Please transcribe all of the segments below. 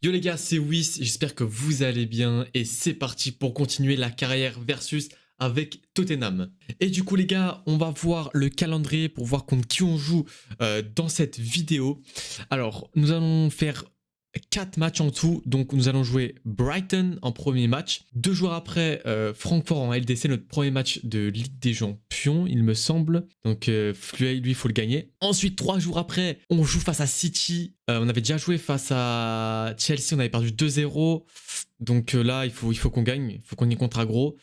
Yo les gars, c'est Wiss, j'espère que vous allez bien et c'est parti pour continuer la carrière versus avec Tottenham. Et du coup les gars, on va voir le calendrier pour voir contre qui on joue dans cette vidéo. Alors, nous allons faire 4 matchs en tout, donc nous allons jouer Brighton en premier match. 2 jours après, Francfort en LDC, notre premier match de Ligue des Champions, il me semble. Donc lui, il faut le gagner. Ensuite, 3 jours après, on joue face à City. On avait déjà joué face à Chelsea, on avait perdu 2-0. Donc là, il faut qu'on gagne, il faut qu'on y contre aggro.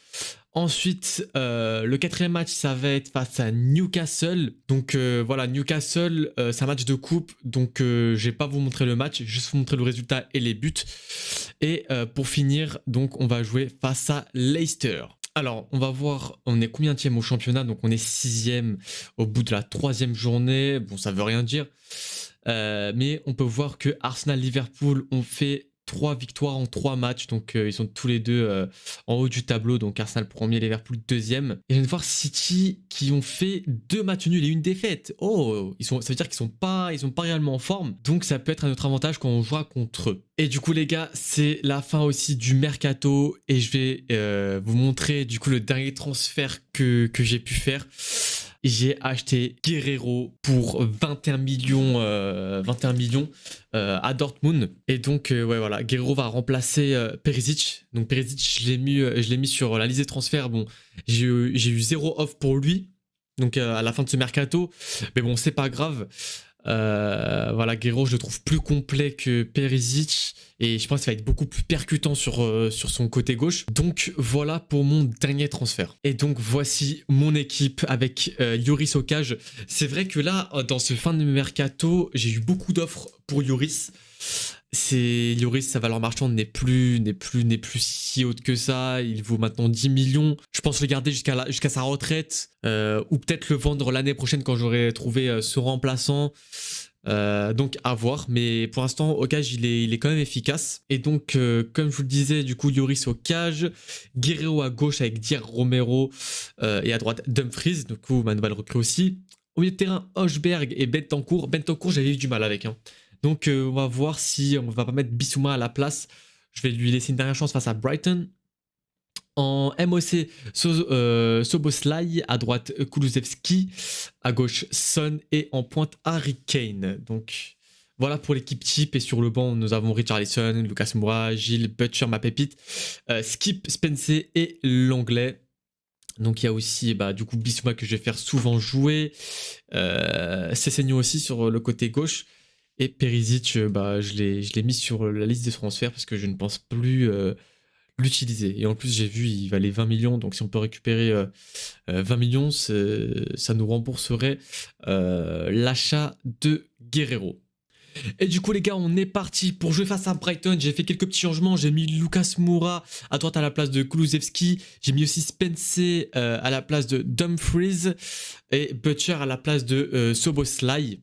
Ensuite, le quatrième match, ça va être face à Newcastle. Donc voilà, Newcastle, c'est un match de coupe. Donc je vais pas vous montrer le match, juste vous montrer le résultat et les buts. Et pour finir, donc on va jouer face à Leicester. Alors, on va voir, on est combienième au championnat. Donc on est 6e au bout de la 3e journée. Bon, ça veut rien dire. Mais on peut voir que Arsenal-Liverpool ont fait 3 victoires en 3 matchs, donc ils sont tous les deux en haut du tableau, donc Arsenal premier, Liverpool deuxième. Et je viens de voir City qui ont fait 2 matchs nuls et 1 défaite. Oh, ça veut dire qu'ils sont pas réellement en forme, donc ça peut être un autre avantage quand on jouera contre eux. Et du coup les gars, c'est la fin aussi du mercato et je vais vous montrer du coup le dernier transfert que j'ai pu faire. J'ai acheté Guerreiro pour 21 millions à Dortmund. Et donc, ouais, voilà, Guerreiro va remplacer Perisic. Donc, Perisic, je l'ai mis sur la liste des transferts. Bon, j'ai eu 0 off pour lui. Donc, à la fin de ce mercato. Mais bon, c'est pas grave. Voilà, Guerreiro, je le trouve plus complet que Perisic et je pense qu'il va être beaucoup plus percutant sur son côté gauche. Donc voilà pour mon dernier transfert. Et donc voici mon équipe avec Lloris au cage. C'est vrai que là, dans ce fin de mercato, j'ai eu beaucoup d'offres pour Lloris. Lloris, sa valeur marchande n'est plus si haute que ça. Il vaut maintenant 10 millions. Je pense le garder jusqu'à sa retraite ou peut-être le vendre l'année prochaine quand j'aurai trouvé ce remplaçant. Donc à voir, mais pour l'instant au cage il est quand même efficace. Et donc comme je vous le disais, du coup Lloris au cage, Guerreiro à gauche avec Dier Romero et à droite Dumfries, du coup ma nouvelle recrue aussi. Au milieu de terrain, Højbjerg et Bentancur. Bentancur, j'avais eu du mal avec. Donc on va voir si on va pas mettre Bissouma à la place. Je vais lui laisser une dernière chance face à Brighton. En MOC, Szoboszlai, à droite Kulusevski, à gauche Son et en pointe Harry Kane. Donc voilà pour l'équipe type. Et sur le banc, nous avons Richarlison, Lucas Moura, Gilles, Butcher, ma pépite, Skip, Spencer et l'anglais. Donc il y a aussi du coup Bissouma que je vais faire souvent jouer, Sessegnon aussi sur le côté gauche. Et Perisic, je l'ai mis sur la liste des transferts parce que je ne pense plus l'utiliser. Et en plus, j'ai vu, il valait 20 millions. Donc si on peut récupérer 20 millions, ça nous rembourserait l'achat de Guerreiro. Et du coup les gars, on est parti pour jouer face à Brighton. J'ai fait quelques petits changements, j'ai mis Lucas Moura à droite à la place de Kulusevski, j'ai mis aussi Spencer à la place de Dumfries et Butcher à la place de Szoboszlai.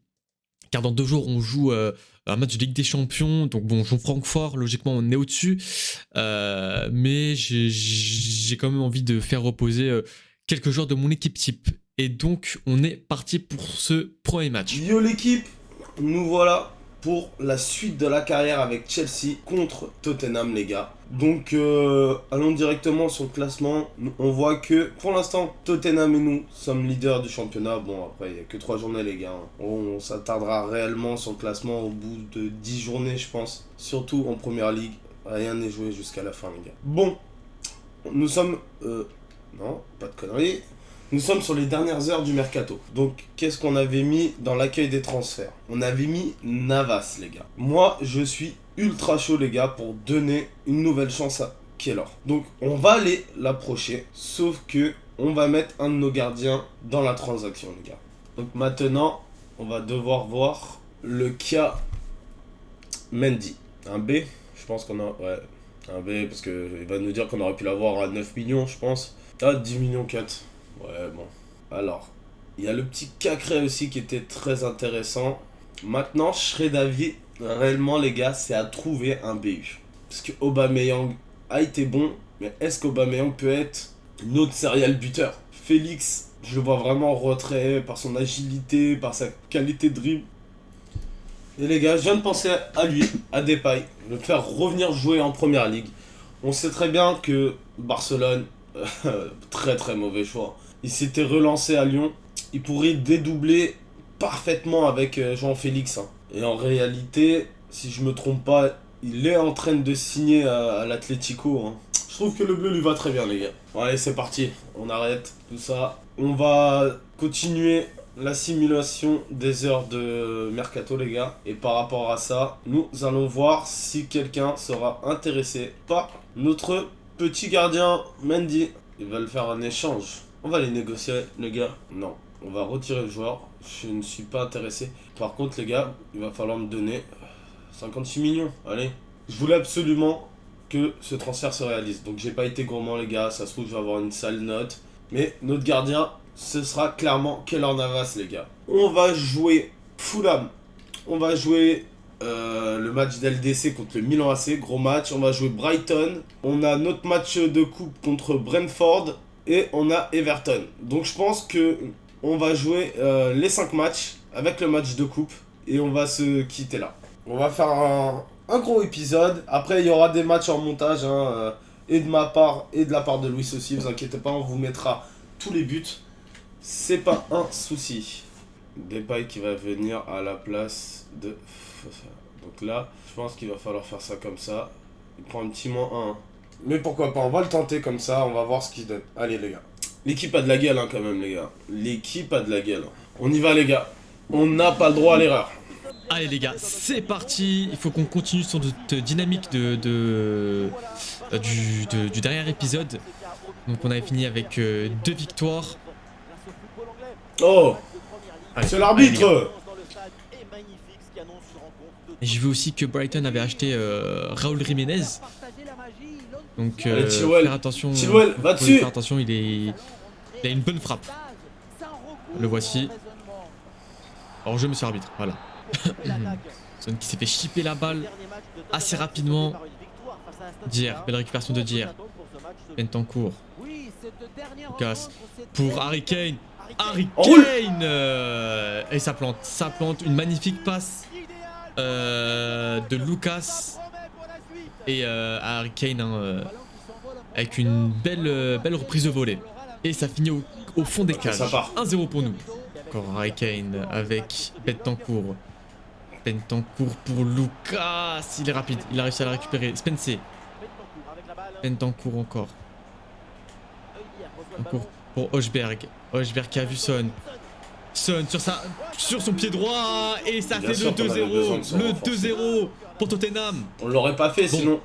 Car dans 2 jours on joue un match de Ligue des Champions, donc bon, on joue Francfort, logiquement on est au-dessus, mais j'ai quand même envie de faire reposer quelques joueurs de mon équipe type. Et donc on est parti pour ce premier match. Yo l'équipe, nous voilà pour la suite de la carrière avec Chelsea contre Tottenham les gars. Donc allons directement sur le classement. On voit que pour l'instant Tottenham et nous sommes leaders du championnat. Bon après il n'y a que 3 journées les gars. On s'attardera réellement sur le classement au bout de 10 journées je pense. Surtout en première ligue. Rien n'est joué jusqu'à la fin les gars. Bon, nous sommes... non, pas de conneries. Nous sommes sur les dernières heures du mercato. Donc, qu'est-ce qu'on avait mis dans l'accueil des transferts? On avait mis Navas, les gars. Moi, je suis ultra chaud, les gars, pour donner une nouvelle chance à Keylor. Donc, on va aller l'approcher, sauf que on va mettre un de nos gardiens dans la transaction, les gars. Donc, maintenant, on va devoir voir le cas Mendy. Un B, je pense qu'on a... Ouais, un B, parce qu'il va nous dire qu'on aurait pu l'avoir à 9 millions, je pense. Ah, 10 millions 4. Ouais, bon. Alors, il y a le petit Cacré aussi qui était très intéressant. Maintenant, je serais d'avis, réellement, les gars, c'est à trouver un BU. Parce que Aubameyang a été bon, mais est-ce qu'Aubameyang peut être notre serial buteur? Félix, je le vois vraiment en retrait par son agilité, par sa qualité de dribble. Et les gars, je viens de penser à lui, à Depay, le faire revenir jouer en première ligue. On sait très bien que Barcelone, très très mauvais choix. Il s'était relancé à Lyon. Il pourrait dédoubler parfaitement avec Jean Félix, hein. Et en réalité, si je me trompe pas, il est en train de signer à l'Atlético, hein. Je trouve que le bleu lui va très bien, les gars. Bon, allez, c'est parti. On arrête tout ça. On va continuer la simulation des heures de mercato, les gars. Et par rapport à ça, nous allons voir si quelqu'un sera intéressé par notre petit gardien Mendy. Ils veulent faire un échange. On va les négocier, les gars. Non, on va retirer le joueur. Je ne suis pas intéressé. Par contre, les gars, il va falloir me donner 56 millions. Allez. Je voulais absolument que ce transfert se réalise. Donc j'ai pas été gourmand, les gars. Ça se trouve, je vais avoir une sale note. Mais notre gardien, ce sera clairement Keylor Navas, les gars. On va jouer Fulham. On va jouer le match d'LDC contre le Milan AC. Gros match. On va jouer Brighton. On a notre match de coupe contre Brentford. Et on a Everton. Donc je pense que on va jouer les 5 matchs avec le match de coupe. Et on va se quitter là. On va faire un gros épisode. Après, il y aura des matchs en montage, hein, et de ma part et de la part de Louis aussi. Vous inquiétez pas, on vous mettra tous les buts. C'est pas un souci. Depay qui va venir à la place de... Donc là, je pense qu'il va falloir faire ça comme ça. Il prend un petit -1. Mais pourquoi pas, on va le tenter comme ça, on va voir ce qu'il donne. Allez les gars. L'équipe a de la gueule, hein, quand même, les gars. L'équipe a de la gueule. On y va, les gars. On n'a pas le droit à l'erreur. Allez les gars, c'est parti. Il faut qu'on continue sur notre dynamique du dernier épisode. Donc on avait fini avec 2 victoires. Oh, Allez, c'est l'arbitre. allez, et j'ai vu aussi que Brighton avait acheté Raúl Jiménez. Donc Allez, Chilwell. faire attention. Chilwell, va dessus. Faire attention, il a une bonne frappe. Le voici. Alors je me suis arbitre, voilà. Son qui s'est fait chipper la balle assez rapidement. Dier, belle récupération de Dier. Bentancur. Lucas pour Harry Kane. Harry Kane et ça plante, une magnifique passe de Lucas et Harry Kane, hein, avec une belle reprise de volée. Et ça finit au fond des cages. 1-0 pour nous. Encore Harry Kane avec Bentancur. Bentancur pour Lucas. Il est rapide, il a réussi à la récupérer. Spencer. Bentancur encore. Encore pour Højbjerg. Højbjerg qui a vu Son. Son sur son pied droit. Et ça fait le 2-0. Le 2-0 pour Tottenham. On l'aurait pas fait sinon.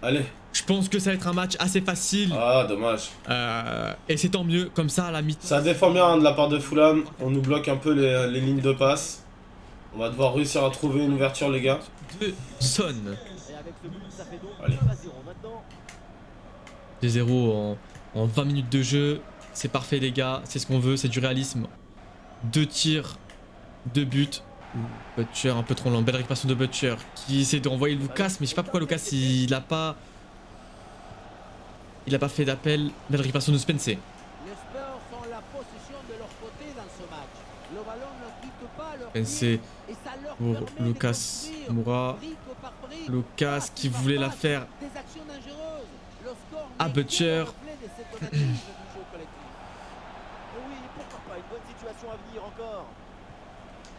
Allez. Je pense que ça va être un match assez facile. Ah, dommage. Et c'est tant mieux, comme ça à la mi-temps. Ça défend bien, hein, de la part de Fulham. On nous bloque un peu les lignes de passe. On va devoir réussir à trouver une ouverture, les gars. De Son. Allez. 2-0 en 20 minutes de jeu. C'est parfait, les gars. C'est ce qu'on veut, c'est du réalisme. 2 tirs, 2 buts. Butcher un peu trop lent. Belle récupération de Butcher qui essaie de renvoyer Lucas. Mais je sais pas pourquoi Lucas il a pas fait d'appel. Belle récupération de Spencer. Spencer pour Lucas Moura. Lucas qui voulait la faire à Butcher.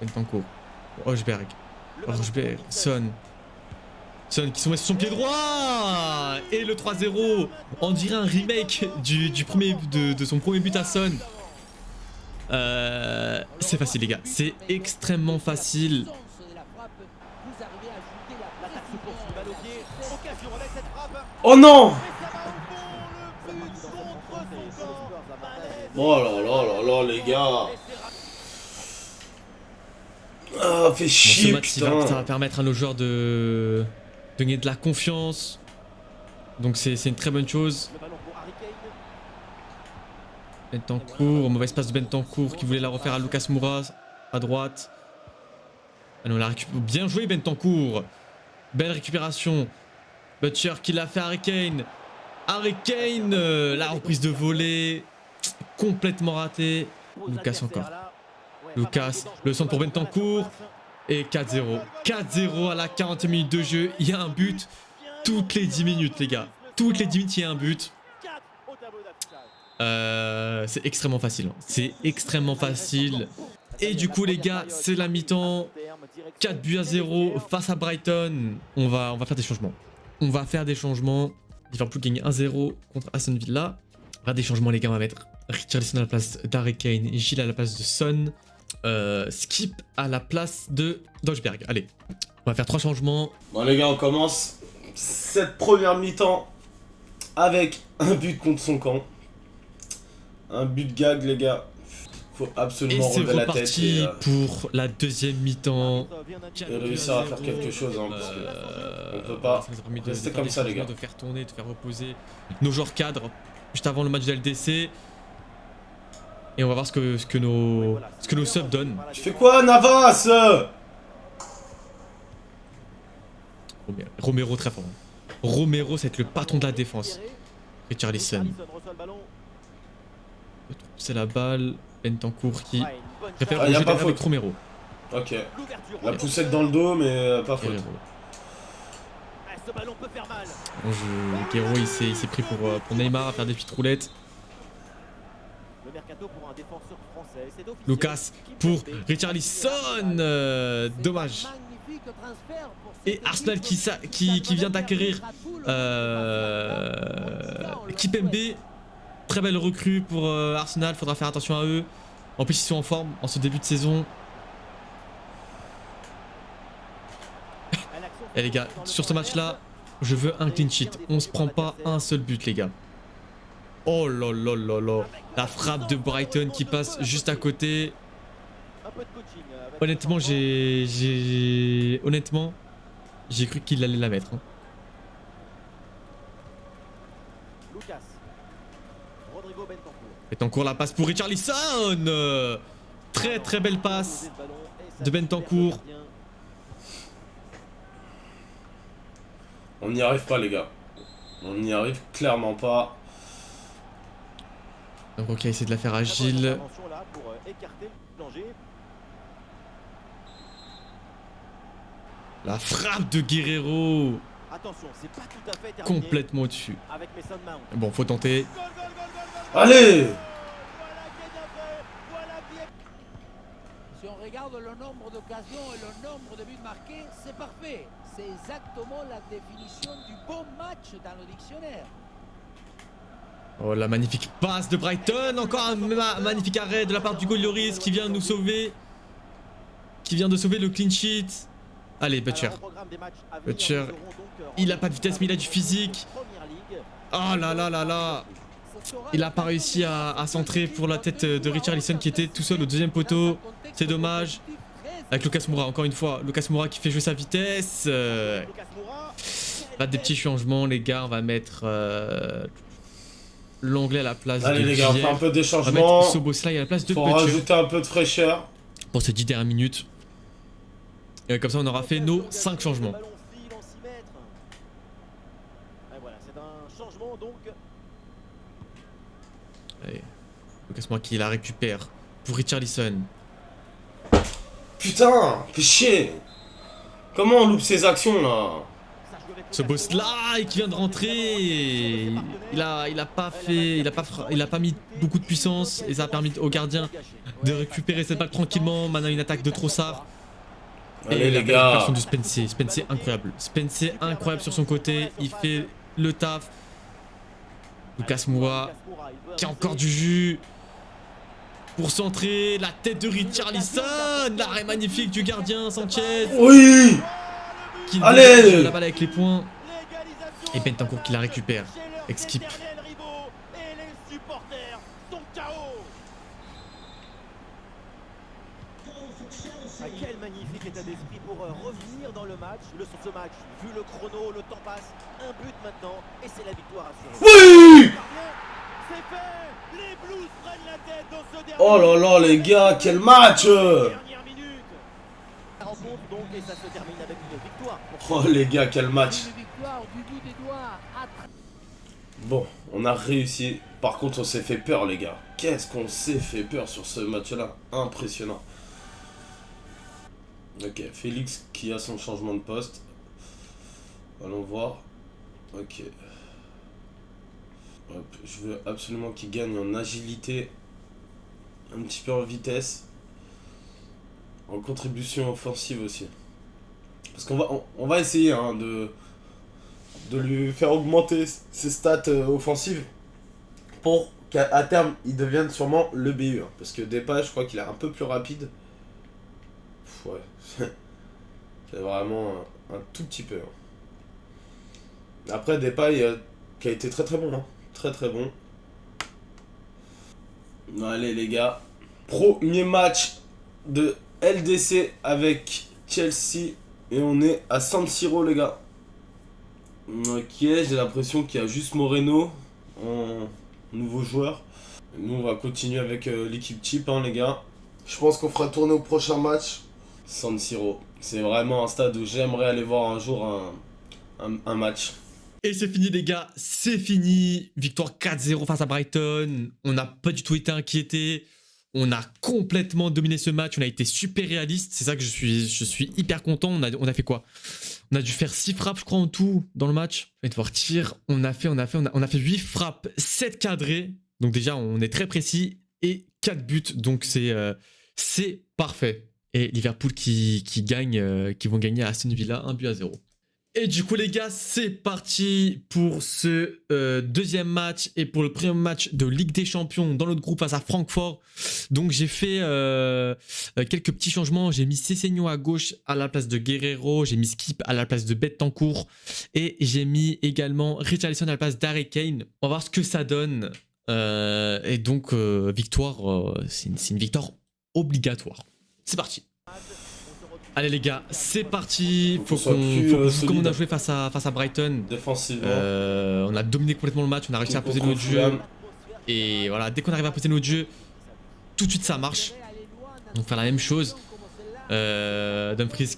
Bentancur. Højbjerg. Højbjerg. Son qui sont mis sur son pied droit. Et le 3-0. On dirait un remake de son premier but à Son. C'est facile, les gars. C'est extrêmement facile. Oh non! Oh là là là là, les gars. Ah, fait chier, bon, ce match, ça va permettre à nos joueurs de gagner de la confiance. Donc c'est une très bonne chose. Bentancur, mauvais passe de Bentancur qui voulait la refaire à Lucas Moura à droite. Ah non, bien joué Bentancur. Belle récupération. Butcher qui l'a fait à Harry Kane. Harry Kane, la reprise de volée complètement ratée. Lucas encore. Lucas, le centre pour Bentancur. Et 4-0. 4-0 à la 40e minute de jeu. Il y a un but toutes les 10 minutes, les gars. Toutes les 10 minutes, il y a un but. C'est extrêmement facile. C'est extrêmement facile. Et du coup, les gars, c'est la mi-temps. 4-0 face à Brighton. On va faire des changements. On va faire des changements. Liverpool gagne 1-0 contre Aston Villa. On va faire des changements, les gars. On va mettre Richarlison à la place d'Harry Kane. Gilles à la place de Son. Skip à la place de Dojberg. Allez, on va faire 3 changements. Bon, les gars, on commence cette première mi-temps avec un but contre son camp. Un but gag, les gars. Faut absolument relever la tête. Et c'est reparti pour la deuxième mi-temps. Et réussir à faire quelque chose, hein, parce que on peut pas rester comme ça, les gars. De faire tourner, de faire reposer nos joueurs cadres juste avant le match de LDC. Et on va voir ce que nos subs donnent. Tu fais quoi, Navas? Romero très fort. Romero, c'est le patron de la défense. Richarlison. C'est la balle. Bentancur qui préfère jouer avec Romero. Ok. La poussette dans le dos, mais pas faute. Bon jeu. Guerrero, il s'est pris pour Neymar à faire des petites roulettes. Lucas pour Richarlison. Dommage. Et Arsenal qui vient d'acquérir Kipembe. Très belle recrue pour Arsenal. Faudra faire attention à eux. En plus, ils sont en forme en ce début de saison. Et les gars, sur ce match-là, je veux un clean sheet. On se prend pas un seul but, les gars. Oh là là là là. La frappe de Brighton qui passe juste à côté. Honnêtement, j'ai cru qu'il allait la mettre. Hein. Bentancur, la passe pour Richarlison. Très très belle passe de Bentancur. On n'y arrive pas, les gars. On n'y arrive clairement pas. Donc ok, essayer de la faire agile. La frappe de Guerrero. Complètement au-dessus. Bon, faut tenter. Allez! Si on regarde le nombre d'occasions et le nombre de buts marqués, c'est parfait. C'est exactement la définition du bon match dans le dictionnaire. Oh la magnifique passe de Brighton. Encore un magnifique arrêt de la part du goal Lloris qui vient nous sauver. Qui vient de sauver le clean sheet. Allez, Butcher. Butcher, il a pas de vitesse mais il a du physique. Oh là là là là. Il a pas réussi à centrer pour la tête de Richarlison qui était tout seul au deuxième poteau. C'est dommage. Avec Lucas Moura, encore une fois. Lucas Moura qui fait jouer sa vitesse. Là, des petits changements, les gars. On va mettre l'anglais à la place Allez, de les gars, on Gier. fait un peu des On va changements. mettre Szoboszlai à la place de Faut Butcher. rajouter un peu de fraîcheur. Pour ces 10 dernières minutes. Et comme ça, on aura fait nos 5 changements. Allez. Lucas Moura qui la récupère pour Richarlison. Putain, fais chier. Comment on loupe ces actions là? Szoboszlai qui vient de rentrer. Il a pas mis beaucoup de puissance et ça a permis au gardien de récupérer cette balle tranquillement. Maintenant une attaque de Trossard. Allez, Et la les gars. récupération de Spencer. Spencer incroyable. Spencer incroyable sur son côté. Il fait le taf. Lucas Moura qui a encore du jus. Pour centrer, la tête de Richarlison. L'arrêt magnifique du gardien Sanchez. Oui! Qui Allez! dégage la balle avec les poings. Et Bentancur qui la récupère. Skip. Quel magnifique état d'esprit pour revenir dans le match. Ce match, vu le chrono, le temps passe. Un but maintenant et c'est la victoire assurée. Oui! C'est fait. Les Blues prennent la tête dans ce dernier. Oh là là, les gars, quel match! Dernière minute. La rencontre donc et ça se termine avec une victoire. Oh les gars, quel match! Une victoire du bout des doigts. Bon, on a réussi. Par contre, on s'est fait peur, les gars. Qu'est-ce qu'on s'est fait peur sur ce match-là? Impressionnant. Ok, Félix qui a son changement de poste. Allons voir. Ok. Hop, je veux absolument qu'il gagne en agilité, un petit peu en vitesse, en contribution offensive aussi. Parce on va essayer hein, de lui faire augmenter ses stats offensives pour qu'à terme il devienne sûrement le BU. Hein, parce que Depay, je crois qu'il est un peu plus rapide. Pff, ouais, c'est vraiment un tout petit peu. Hein. Après, Depay qui a été très très bon. Hein. Très très bon. Allez les gars. Premier match de LDC avec Chelsea. Et on est à San Siro les gars. Ok, j'ai l'impression qu'il y a juste Moreno en nouveau joueur. Nous on va continuer avec l'équipe type hein, les gars. Je pense qu'on fera tourner au prochain match. San Siro. C'est vraiment un stade où j'aimerais aller voir un jour un match. Et c'est fini les gars, c'est fini. Victoire 4-0 face à Brighton. On n'a pas du tout été inquiété. On a complètement dominé ce match. On a été super réaliste. C'est ça que je suis hyper content. On a fait quoi? On a dû faire 6 frappes, je crois, en tout dans le match. Et de voir tir, on a fait 8 frappes, 7 cadrés. Donc déjà, on est très précis. Et 4 buts. Donc c'est parfait. Et Liverpool qui vont gagner à Aston Villa 1-0. Et du coup les gars, c'est parti pour ce deuxième match et pour le premier match de Ligue des Champions dans notre groupe face à Francfort. Donc j'ai fait quelques petits changements. J'ai mis Sessegnon à gauche à la place de Guerrero. J'ai mis Skip à la place de Bentancur. Et j'ai mis également Richarlison à la place d'Harry Kane. On va voir ce que ça donne. Et donc victoire, c'est une victoire obligatoire. C'est parti. Allez les gars, c'est parti. Faut comme on a joué face à Brighton. Défensivement. On a dominé complètement le match, on a réussi à poser notre jeu. Et voilà, dès qu'on arrive à poser notre jeu, tout de suite ça marche. Donc faire la même chose. Dumfries.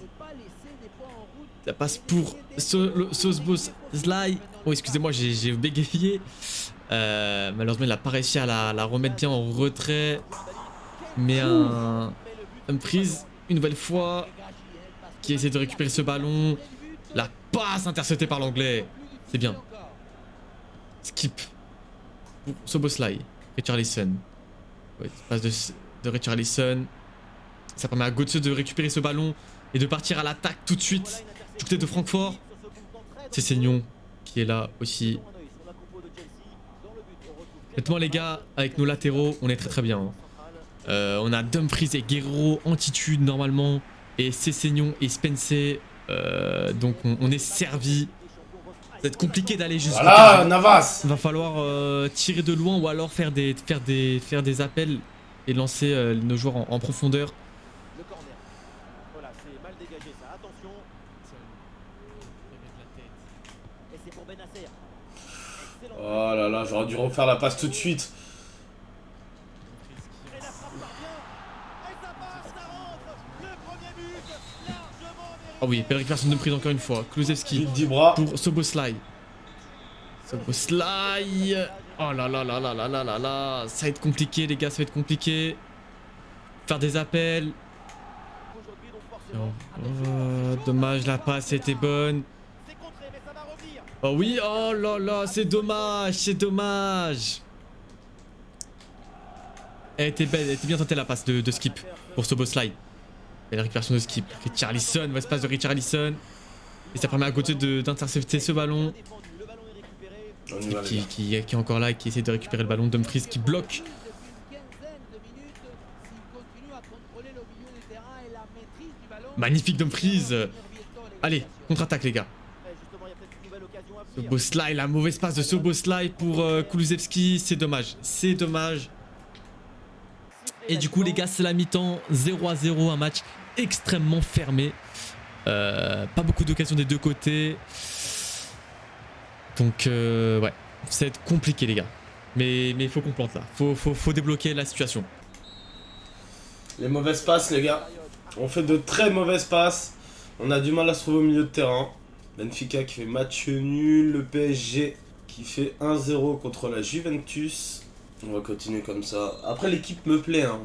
Ça passe pour Szoboszlai. Oh excusez-moi, j'ai bégayé. Malheureusement il n'a pas réussi à la remettre bien en retrait. Mais un Dumfries, une nouvelle fois, qui essaie de récupérer ce ballon. La passe interceptée par l'anglais. C'est bien. Skip. Szoboszlai. Richarlison. Ouais, passe de Richarlison. Ça permet à Götze de récupérer ce ballon et de partir à l'attaque tout de suite. Du côté de Francfort. C'est Sessegnon qui est là aussi. Honnêtement les gars, avec nos latéraux, on est très très bien. Hein. On a Dumfries et Guerrero en attitude normalement. Et Sessegnon et Spence. Donc on est servi. Ça va être compliqué d'aller jusqu'à. Voilà, Navas. Il va falloir tirer de loin ou alors faire des appels et lancer nos joueurs en profondeur. Le corner. Voilà, c'est mal dégagé ça. Attention. Et c'est pour Benasser. Excellent. Oh là là, j'aurais dû refaire la passe tout de suite. Et la frappe parvient. Et ça passe, ça rentre. Le premier but, largement mérité. Ah oui, récupération de prise encore une fois. Kulusevski Vite 10 bras. pour Szoboszlai. Szoboszlai. Oh là là là là là là là là. Ça va être compliqué les gars, ça va être compliqué. Faire des appels. Aujourd'hui, donc forcément. Dommage, la passe était bonne. C'est contré, mais ça va revenir. Oh oui, oh là là, c'est dommage, c'est dommage. Elle était belle, elle était bien tentée la passe de Skip pour Szoboszlai. Et la récupération de Skip. Richarlison, espace de Richarlison. Et ça permet à Götze d'intercepter ce ballon. Le ballon est récupéré. On y va, les gars. Qui est encore là et qui essaie de récupérer le ballon. Dumfries qui bloque. Magnifique Dumfries. Allez, contre-attaque les gars. Justement, il y a peut-être une nouvelle occasion à venir. Szoboszlai, la mauvaise passe de Szoboszlai pour Kulusevski. C'est dommage, c'est dommage. Et du coup les gars, c'est la mi-temps. 0-0, un match extrêmement fermé. Pas beaucoup d'occasions des deux côtés. Donc ouais, ça va être compliqué les gars. Mais il faut qu'on plante là. Faut débloquer la situation. Les mauvaises passes, les gars. On fait de très mauvaises passes. On a du mal à se trouver au milieu de terrain. Benfica qui fait match nul. Le PSG qui fait 1-0 contre la Juventus. On va continuer comme ça. Après, l'équipe me plaît. Hein.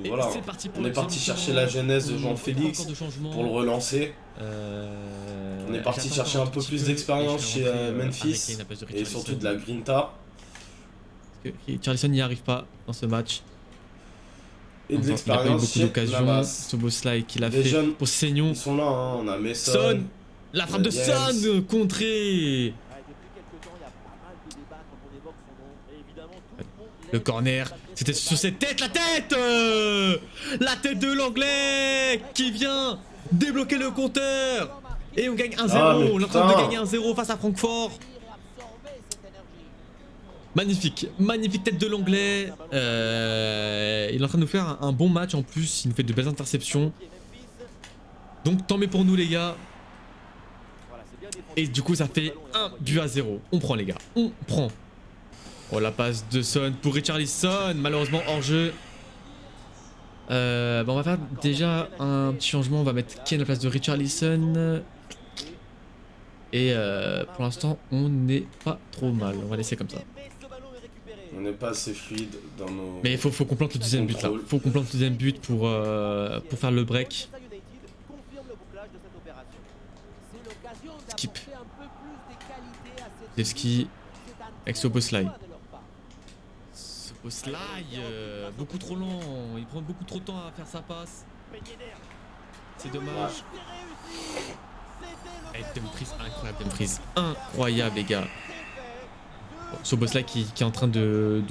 Et Voilà. c'est parti pour On est le parti deuxième chercher mi-temps. la jeunesse de On Jean-Félix encore de changements. pour le relancer. On est parti j'attends chercher encore un peu petit plus peu, d'expérience et je vais chez rentrer, Memphis. avec Kane à la place de Et Richarlison. surtout de la grinta. Parce que Richarlison n'y arrive pas dans ce match. Et de Il a pas eu l'expérience beaucoup chez d'occasions. Navas. Soboslai qui l'a Les fait jeunes, pour Seignon. Ils sont là, hein. On a Mason. Son. La frappe de James. Son contrée. Ouais, depuis quelques temps, il y a pas mal de débats quand on évoque son nom. Et évidemment, tout le monde Le l'aime. corner, c'était sur cette tête, la tête La tête de l'anglais qui vient débloquer le compteur. Et on gagne 1-0, Ah, mais on est en train de putain. gagner 1-0 face à Francfort. Magnifique, magnifique tête de l'anglais. Il est en train de nous faire un bon match en plus, il nous fait de belles interceptions. Donc tant mieux pour nous les gars. Voilà, c'est bien défendu. Et du coup ça fait 1-0. On prend les gars, on prend. Oh la passe de Son pour Richarlison, malheureusement hors jeu. On va faire déjà un petit changement, on va mettre Kane à la place de Richarlison. Et pour l'instant on n'est pas trop mal, on va laisser comme ça. Mais ce ballon est récupéré. On n'est pas assez fluide dans nos. Mais il faut qu'on plante le deuxième but là, faut qu'on plante le deuxième but pour faire le break. Manchester United confirme le bouclage de cette opération. C'est l'occasion Skip. d'apporter un peu plus de qualité à cette Levski équipe. C'est un avec très Szoboszlai. bon choix de leur part. Soboslai, beaucoup trop lent, il prend beaucoup trop de temps à faire sa passe. Ben Yedder. C'est dommage. C'est réussi. C'était Et l'occasion Dumfries, de incroyable marquer. Dumfries, incroyable les gars. C'est fait. Soboslai qui est en train de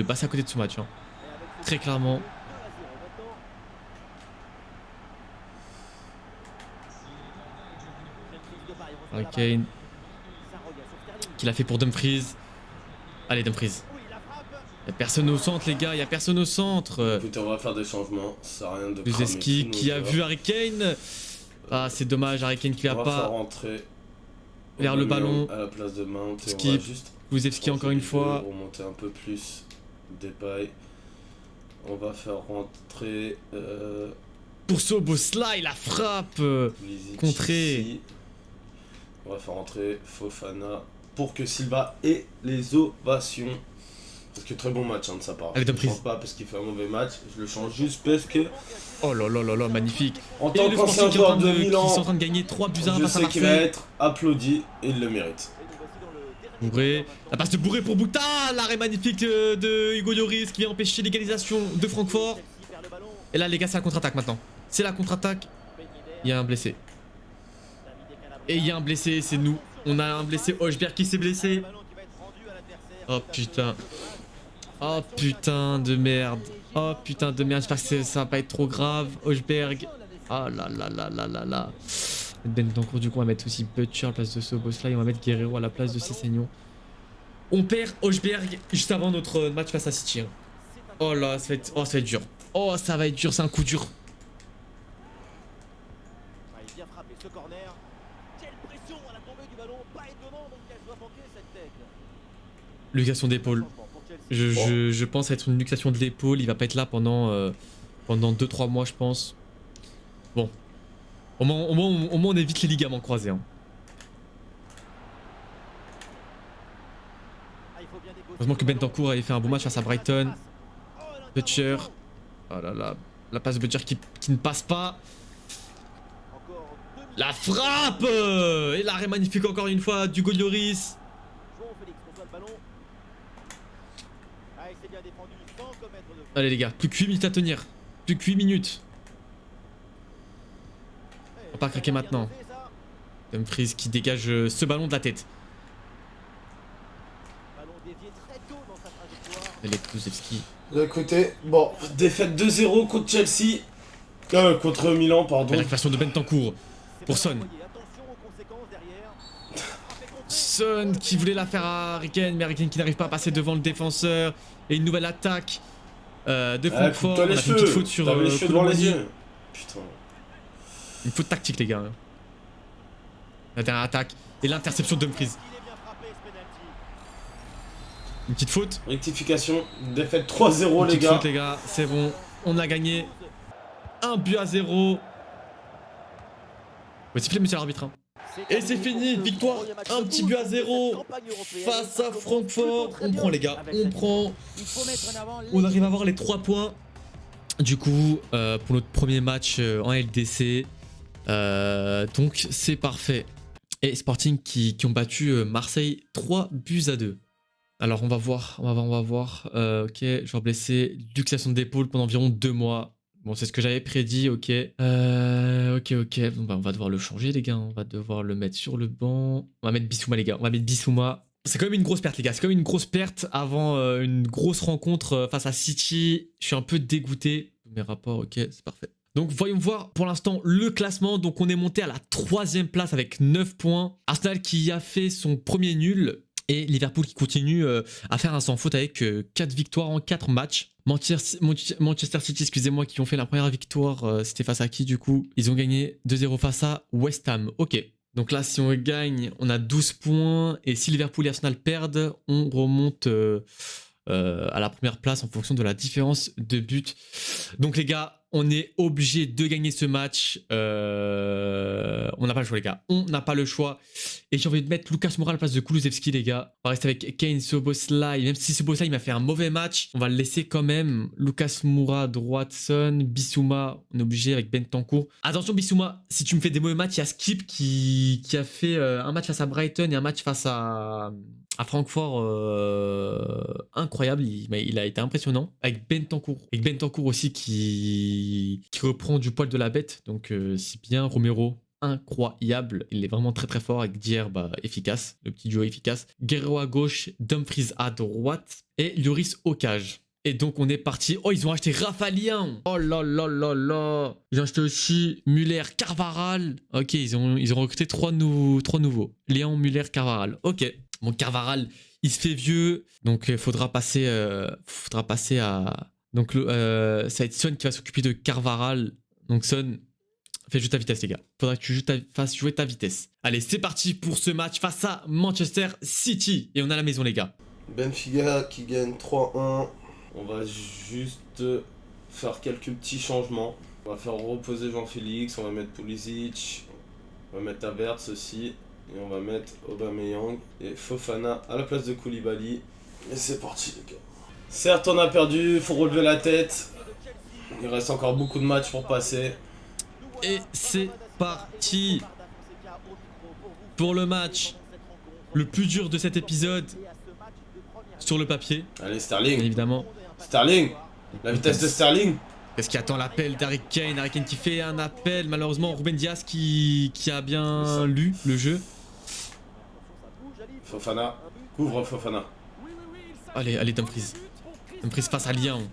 passer à côté de ce match. Hein. Et avec ce Très clairement. 2-0 maintenant. Memphis de Paris, on reçoit Harry la balle. Kane Ça revient sur Sterling. qui l'a fait pour Dumfries. Allez Dumfries. Oui, la frappe. Y'a personne au centre les gars, y'a personne au centre. Écoutez, on va faire des changements. Ça sert à rien de cramer Kuzeski tous nos qui a joueurs. vu Harry Kane. Ah c'est dommage, Harry Kane qui va On va faire pas. rentrer vers le ballon. à la place de Mount et on Skip. va juste Kuzeski encore une fois. remonter un peu plus Depay. On va faire rentrer Pour Szoboszlai, la frappe. Pulisic Contré. ici. On va faire rentrer Fofana pour que Silva ait les ovations. Parce que très bon match hein, de sa part. Allez, Je le Dumfries. change pas parce qu'il fait un mauvais match. Je le change juste parce que Oh là là là là, magnifique. en Et tant le qu'ancien Sporting qui est en joueur train de de, qui Milan, sont en train de gagner 3 buts à 1 je face à sais qu'il va Marseille. être applaudi et il le mérite. Et nous voici dans le dernier Bourré, quart la passe de Bourré pour Bouta, l'arrêt magnifique de Hugo Lloris qui vient empêcher l'égalisation de Francfort. Chelsea perd le ballon. Et là les gars c'est la contre-attaque maintenant. C'est la contre-attaque, Ben Yedder. il y a un blessé. Davide Calabria. Et il y a un blessé, c'est nous. On a un blessé, Hochberg qui s'est blessé. Le ballon qui va être rendu à l'adversaire. Oh putain. Oh putain de merde. Oh putain de merde, j'espère que ça va pas être trop grave. Hochberg. Ah là là là là là là. Bentancur du coup on va mettre aussi Butcher à la place de Szoboszlai et on va mettre Guerrero à la place de Sessegnon. On perd Hochberg juste avant notre match face à City. Hein. Oh là, ça va être dur. Oh ça va être dur, c'est un coup dur. Ah, il vient frapper ce corner. Quelle pression à la tombée du ballon. Pas étonnant donc qu'elle doit manquer cette tête. Luxation d'épaule. Changement pour Chelsea. Je pense être une luxation de l'épaule, il va pas être là pendant 2-3 mois je pense. Bon. Au moins on évite les ligaments croisés. Hein. Ah, il faut bien négocier. Heureusement que Bentancur avait fait un bon match face à Brighton. Oh, Butcher. l'intervention. Oh là là. La passe de Butcher qui ne passe pas. Encore 2 minutes. La frappe et l'arrêt magnifique encore une fois d'Hugo Lloris. João Félix reçoit le ballon. Ah, il s'est bien défendu sans commettre de faute. Allez les gars, plus que 8 minutes à tenir. Plus que 8 minutes. Eh, va pas craquer bien maintenant. dosé, ça. Dumfries qui dégage ce ballon de la tête. Ballon dévié très tôt dans sa trajectoire. Allez, Kulusevski. Écoutez, bon, défaite 2-0 contre Chelsea. Contre Milan, pardon. La récupération de Bentancur. C'est Pour pas Son. envoyé. Attention aux conséquences derrière. Frappé contre- Son qui voulait la faire à Harry Kane, mais Harry Kane qui n'arrive pas à passer devant le défenseur. Et une nouvelle attaque de Francfort. Coupe-toi On a les fait une petite cheveux. faute sur T'avais les cheveux devant les Koulibaly. yeux. Putain. Une faute tactique les gars. La dernière attaque. Et l'interception de Dumfries. Il est bien frappé ce penalty. Une petite faute. Rectification, défaite 3-0 Une les petite gars. faute les gars. C'est bon. On a gagné. 1 but à 0. Vous sifflez monsieur l'arbitre. Hein. Et c'est fini, victoire, un petit but à 0 face à Francfort. On prend les gars, on prend. On arrive à avoir les 3 points. Du coup, pour notre premier match en LDC. Donc c'est parfait. Et Sporting qui ont battu Marseille 3 buts à 2. Alors on va voir, ok, joueur blessé, luxation d'épaule pendant environ 2 mois. Bon, c'est ce que j'avais prédit, ok. Ok. Bon, bah, on va devoir le changer, les gars. On va devoir le mettre sur le banc. On va mettre Bissouma, les gars. On va mettre Bissouma. C'est quand même une grosse perte, les gars. C'est quand même une grosse perte avant une grosse rencontre face à City. Je suis un peu dégoûté. Mes rapports, ok, c'est parfait. Donc, voyons voir pour l'instant le classement. Donc, on est monté à la 3e place avec 9 points. Arsenal qui a fait son premier nul. Et Liverpool qui continue à faire un sans faute avec 4 victoires en 4 matchs. Manchester City, excusez-moi, qui ont fait la première victoire, c'était face à qui du coup? Ils ont gagné 2-0 face à West Ham. Ok, donc là si on gagne, on a 12 points. Et si Liverpool et Arsenal perdent, on remonte à la première place en fonction de la différence de but. Donc les gars, on est obligé de gagner ce match. On n'a pas le choix, les gars. On n'a pas le choix. Et j'ai envie de mettre Lucas Moura à la place de Kulusevski, les gars. On va rester avec Kane, Szoboszlai. Même si Szoboszlai m'a fait un mauvais match, on va le laisser quand même. Lucas Moura, droite-son. Bissouma, on est obligé avec Bentancur. Attention, Bissouma, si tu me fais des mauvais matchs, il y a Skip qui a fait un match face à Brighton et un match face à Francfort incroyable, il a été impressionnant avec Bentancur aussi qui reprend du poil de la bête, donc c'est bien. Romero incroyable, il est vraiment très très fort, avec Dier efficace, le petit duo efficace, Guerrero à gauche, Dumfries à droite et Lloris au cage. Et donc on est parti. Oh, ils ont acheté Rafa Lyon. Oh là là là là. Ils ont acheté aussi Müller, Carvajal. Ok, ils ont recruté 3 nouveaux. Lyon, Müller, Carvajal. Ok. Bon, Carvajal, il se fait vieux. Donc il faudra passer à... Donc ça va être Son qui va s'occuper de Carvajal. Donc Son, fais jouer ta vitesse, les gars. Faudra que tu fasses jouer ta vitesse. Allez, c'est parti pour ce match face à Manchester City. Et on a la maison, les gars. Benfica qui gagne 3-1. On va juste faire quelques petits changements. On va faire reposer Jean-Félix, on va mettre Pulisic, on va mettre Havertz aussi, et on va mettre Aubameyang et Fofana à la place de Koulibaly. Et c'est parti, les gars. Certes, on a perdu, faut relever la tête. Il reste encore beaucoup de matchs pour passer. Et c'est parti pour le match le plus dur de cet épisode sur le papier. Allez, Sterling. Évidemment. Sterling, la vitesse de Sterling. Est-ce qu'il attend l'appel d'Harry Kane? Harry Kane qui fait un appel. Malheureusement, Ruben Dias qui a bien lu le jeu. Fofana, couvre Fofana. Allez, Dumfries. Dumfries face à Lyon.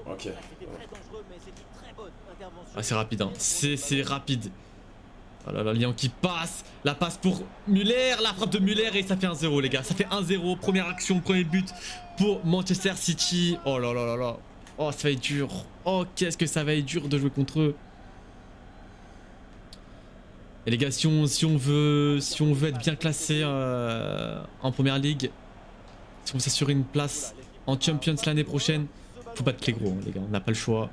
Ok. Ah, c'est rapide, hein. C'est rapide. Oh là là, Lyon qui passe. La passe pour Müller. La frappe de Müller et ça fait 1-0, les gars. Ça fait 1-0. Première action, premier but pour Manchester City. Oh là là là là. Oh, ça va être dur. Oh, qu'est-ce que ça va être dur de jouer contre eux. Et les gars, si on veut être bien classé en première ligue, si on veut s'assurer une place en Champions l'année prochaine, faut battre les gros, hein, les gars. On n'a pas le choix.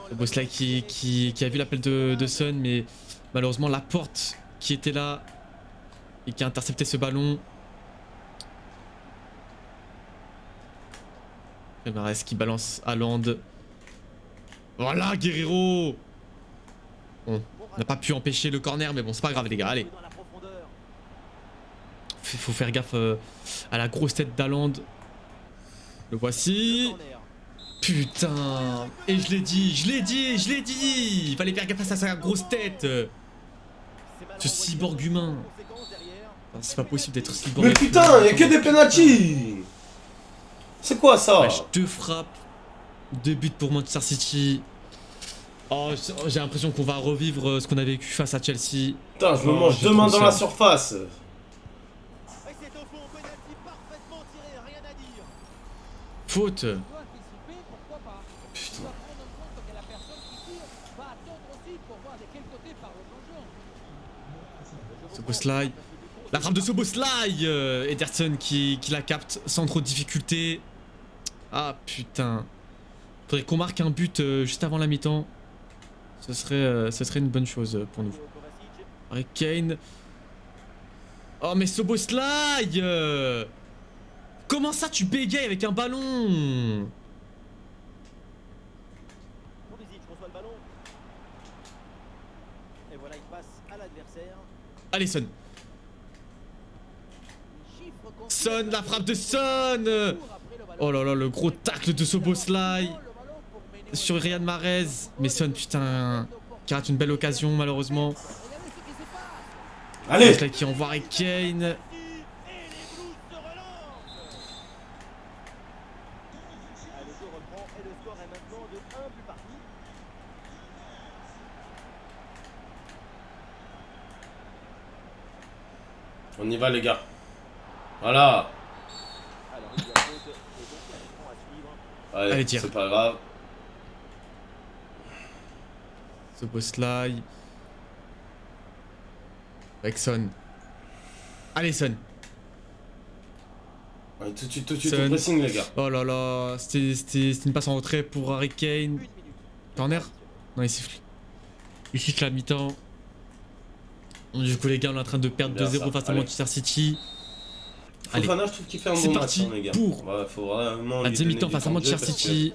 Le boss là qui a vu l'appel de Son, mais malheureusement la porte qui était là et qui a intercepté ce ballon. Mahrez qui balance Haaland. Voilà, Guerrero. Bon, on n'a pas pu empêcher le corner, mais bon, c'est pas grave, les gars. Allez. Faut faire gaffe à la grosse tête d'Haaland. Le voici. Putain. Et je l'ai dit. Il fallait faire gaffe à sa grosse tête. Ce cyborg humain. Enfin, c'est pas possible d'être cyborg. Mais putain, y'a que des penalties. C'est quoi ça? Ouais, 2 frappes, 2 buts pour Manchester City. Oh, j'ai l'impression qu'on va revivre ce qu'on a vécu face à Chelsea. Putain, je me mange 2 mains dans la surface. Faute. Putain. Szoboszlai. La frappe de Szoboszlai. Ederson qui la capte sans trop de difficulté. Ah putain. Faudrait qu'on marque un but juste avant la mi-temps. Ce serait une bonne chose pour nous. Harry Kane. Oh mais Szoboszlai comment ça tu bégayes avec un ballon? Reçoit le ballon. Et voilà, il passe à l'adversaire. Allez Son. Son, la frappe de Son. Oh là là, le gros tacle de Szoboszlai sur Riyad Mahrez. Mais Son, putain, qui rate une belle occasion malheureusement. Allez. Szoboszlai qui envoie Harry Kane. On y va les gars. Voilà. Allez, tire. c'est pas grave. Szoboszlai. Avec Son. Allez Son. Allez, tout de suite Son. au pressing les gars. Oh là là, c'était une passe en retrait pour Harry Kane. Corner? Non, il siffle. Il siffle à mi-temps. Du coup les gars, on est en train de perdre 2-0 face à Manchester City. Allez, Fofana, je trouve qu'il fait un c'est bon match parti les gars. pour Ouais, faut vraiment la lui deuxième donner mi-temps du face à temps de jeu Manchester parce que City.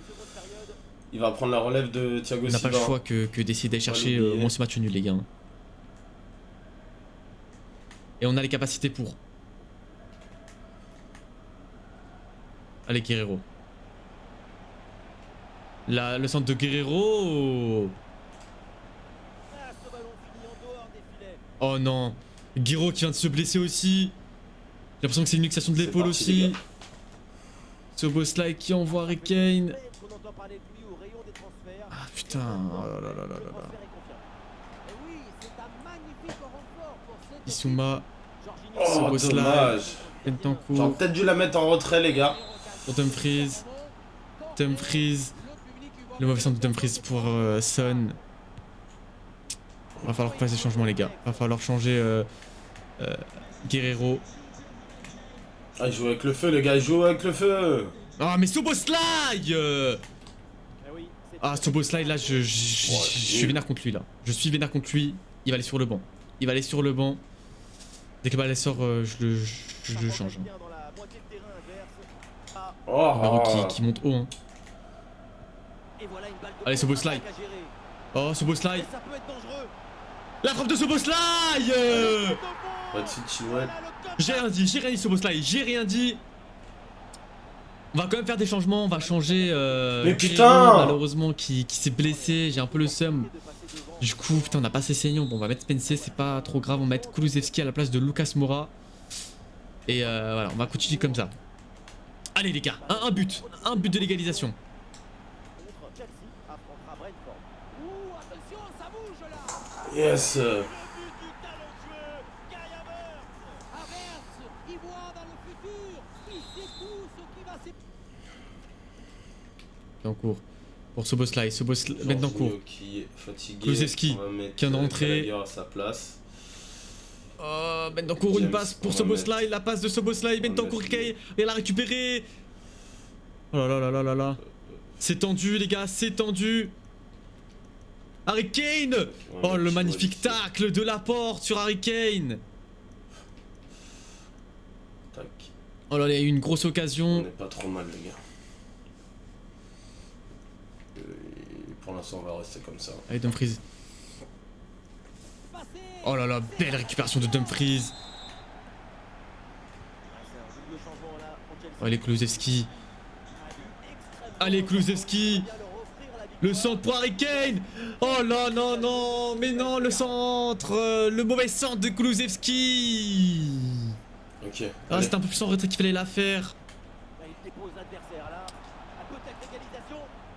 Il va prendre la relève de Thiago On n'a Silva. pas le choix que d'essayer d'aller chercher l'oublier. au moins ce match nul les gars. Et on a les capacités pour. Allez Guerrero. Le centre de Guerrero. Oh non. Guerrero qui vient de se blesser aussi. J'ai l'impression que c'est une luxation de C'est l'épaule parti, les aussi. gars. Szoboszlai qui envoie Harry Kane. Ah putain. Oh là là là là là. Issouma. Oh, Szoboszlai. dommage. Bentancur. J'aurais peut-être dû la mettre en retrait les gars. Pour Dumfries. Dumfries. Le mauvais centre de Dumfries pour Son. Va falloir faire des changements les gars. Va falloir changer Guerrero. Ah, il joue avec le feu les gars, il joue avec le feu. Ah mais Szoboszlai Ah Szoboszlai là je suis vénère contre lui là. Je suis vénère contre lui. Il va aller sur le banc. Il va aller sur le banc. Dès que la balle sort je le change. Oh, Qui monte haut hein. Allez Szoboszlai. Oh Szoboszlai. La frappe de Szoboszlai pas de suite chouette. J'ai rien dit Szoboszlai, j'ai rien dit. On va quand même faire des changements, on va changer Mais Guerrero, putain malheureusement qui s'est blessé, j'ai un peu le seum. Du coup putain on n'a pas assez saignant, bon on va mettre Spencer, c'est pas trop grave, on va mettre Kulusevski à la place de Lucas Moura. Et voilà, on va continuer comme ça. Allez les gars, un but de l'égalisation. Yes. En cours pour Szoboszlai, Bentancur. Qui est fatigué. Kulusevski, On va mettre qui vient de rentrer. Gallagher à sa place. Bentancur une James, passe pour on va Szoboszlai, la passe de Szoboszlai, on va Bentancur mettre qui vient la récupérer. Oh là là là là là là. C'est tendu les gars, c'est tendu. Harry Kane. Oh le magnifique tacle de Laporte sur Harry Kane. Tac. Oh là là, il y a eu une grosse On occasion. est pas trop mal les gars. Pour l'instant on va rester comme ça. Allez Dumfries. Oh là là, belle récupération de Dumfries. Allez Kulusevski. Allez Kulusevski. Le centre pour Harry Kane. Oh là non non, mais non le centre, le mauvais centre de Kulusevski. Ok. Ah allez. c'était un peu plus en retrait qu'il fallait la faire.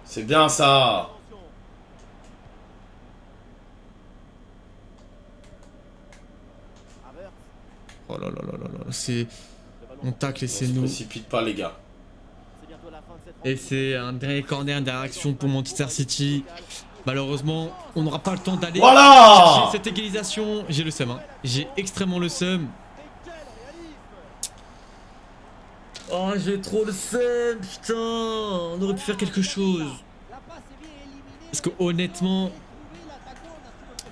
C'est bien ça. Oh là là là là là, c'est... On tacle et On c'est se nous. précipite pas les gars. Et c'est un dernier corner, une dernière action pour Manchester City. Malheureusement, on n'aura pas le temps d'aller Voilà. chercher cette égalisation. J'ai le seum, hein. J'ai extrêmement le seum. Oh, j'ai trop le seum, putain. On aurait pu faire quelque chose. Parce que honnêtement,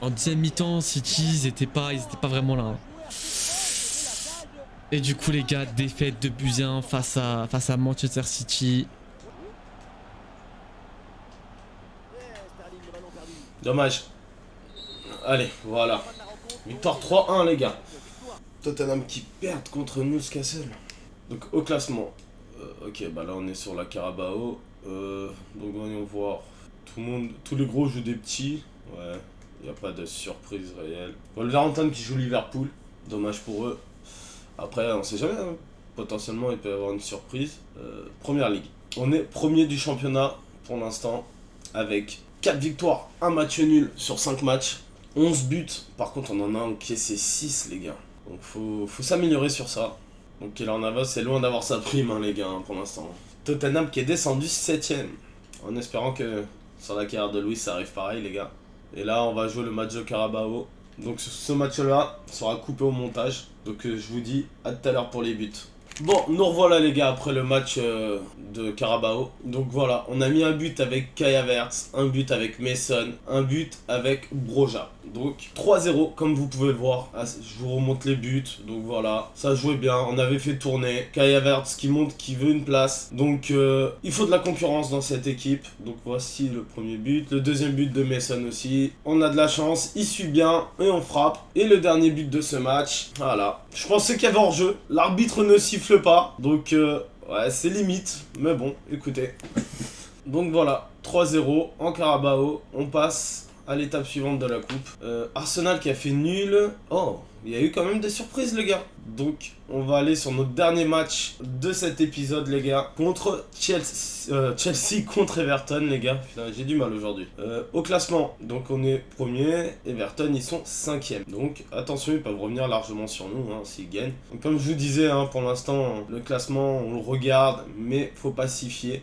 En deuxième mi-temps, City, ils étaient pas vraiment là. Hein. Et du coup, les gars, défaite de Buts 1 face à Manchester City. Dommage. Allez, voilà. Victoire 3-1, les gars. Tottenham qui perd contre Newcastle. Donc, au classement. Ok, bah là, on est sur la Carabao. Donc, voyons voir. Tout le monde, tous les gros jouent des petits. Ouais, il n'y a pas de surprise réelle. Wolverhampton qui joue Liverpool. Dommage pour eux. Après, on sait jamais. Hein. Potentiellement, il peut y avoir une surprise. Première ligue. On est premier du championnat pour l'instant. Avec 4 victoires, 1 match nul sur 5 matchs. 11 buts. Par contre, on en a encaissé 6, les gars. Donc, faut s'améliorer sur ça. Donc, Keylor Navas, c'est loin d'avoir sa prime, hein, les gars, hein, pour l'instant. Tottenham qui est descendu 7ème. En espérant que sur la carrière de Luis, ça arrive pareil, les gars. Et là, on va jouer le match de Carabao. Donc, ce match-là sera coupé au montage. Donc, je vous dis à tout à l'heure pour les buts. Bon, nous revoilà, les gars, après le match de Carabao. Donc, voilà, on a mis un but avec Kai Havertz, un but avec Mason, un but avec Broja. Donc 3-0 comme vous pouvez le voir. Ah, je vous remonte les buts. Donc voilà, ça jouait bien. On avait fait tourner. Kai Havertz qui montre qu'il veut une place. Donc il faut de la concurrence dans cette équipe. Donc voici le premier but. Le deuxième but de Mason aussi. On a de la chance. Il suit bien et on frappe. Et le dernier but de ce match. Voilà. Je pensais qu'il y avait hors-jeu. L'arbitre ne siffle pas. Donc ouais, c'est limite. Mais bon, écoutez. Donc voilà, 3-0 en Carabao. On passe à l'étape suivante de la coupe. Arsenal qui a fait nul. Oh, il y a eu quand même des surprises, les gars. Donc, on va aller sur notre dernier match de cet épisode, les gars. Contre Chelsea contre Everton, les gars. Putain, j'ai du mal aujourd'hui. Au classement, donc on est premier. Everton, ils sont 5ème. Donc, attention, ils peuvent revenir largement sur nous hein, s'ils gagnent. Donc, comme je vous disais, hein, pour l'instant, le classement, on le regarde, mais faut pas s'y fier.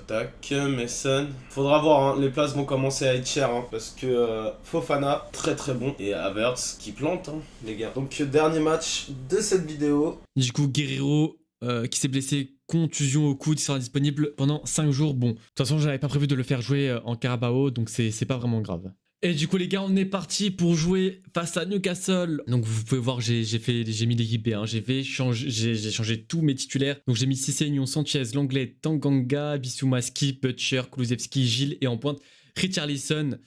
Tac, Mason. Faudra voir, hein, les places vont commencer à être chères. Hein, parce que Fofana, très très bon. Et Havertz qui plante, hein, les gars. Donc, dernier match de cette vidéo. Du coup, Guerrero qui s'est blessé, contusion au coude, il sera disponible pendant 5 jours. Bon, de toute façon, j'avais pas prévu de le faire jouer en Carabao, donc c'est pas vraiment grave. Et du coup, les gars, on est parti pour jouer face à Newcastle. Donc, vous pouvez voir, j'ai mis l'équipe B. Hein. J'ai changé tous mes titulaires. Donc, j'ai mis Cissé, Sanchez, Langlais, Tanganga, Bissouma, Skip, Butcher, Kulusevski, Gilles et en pointe Richarlison.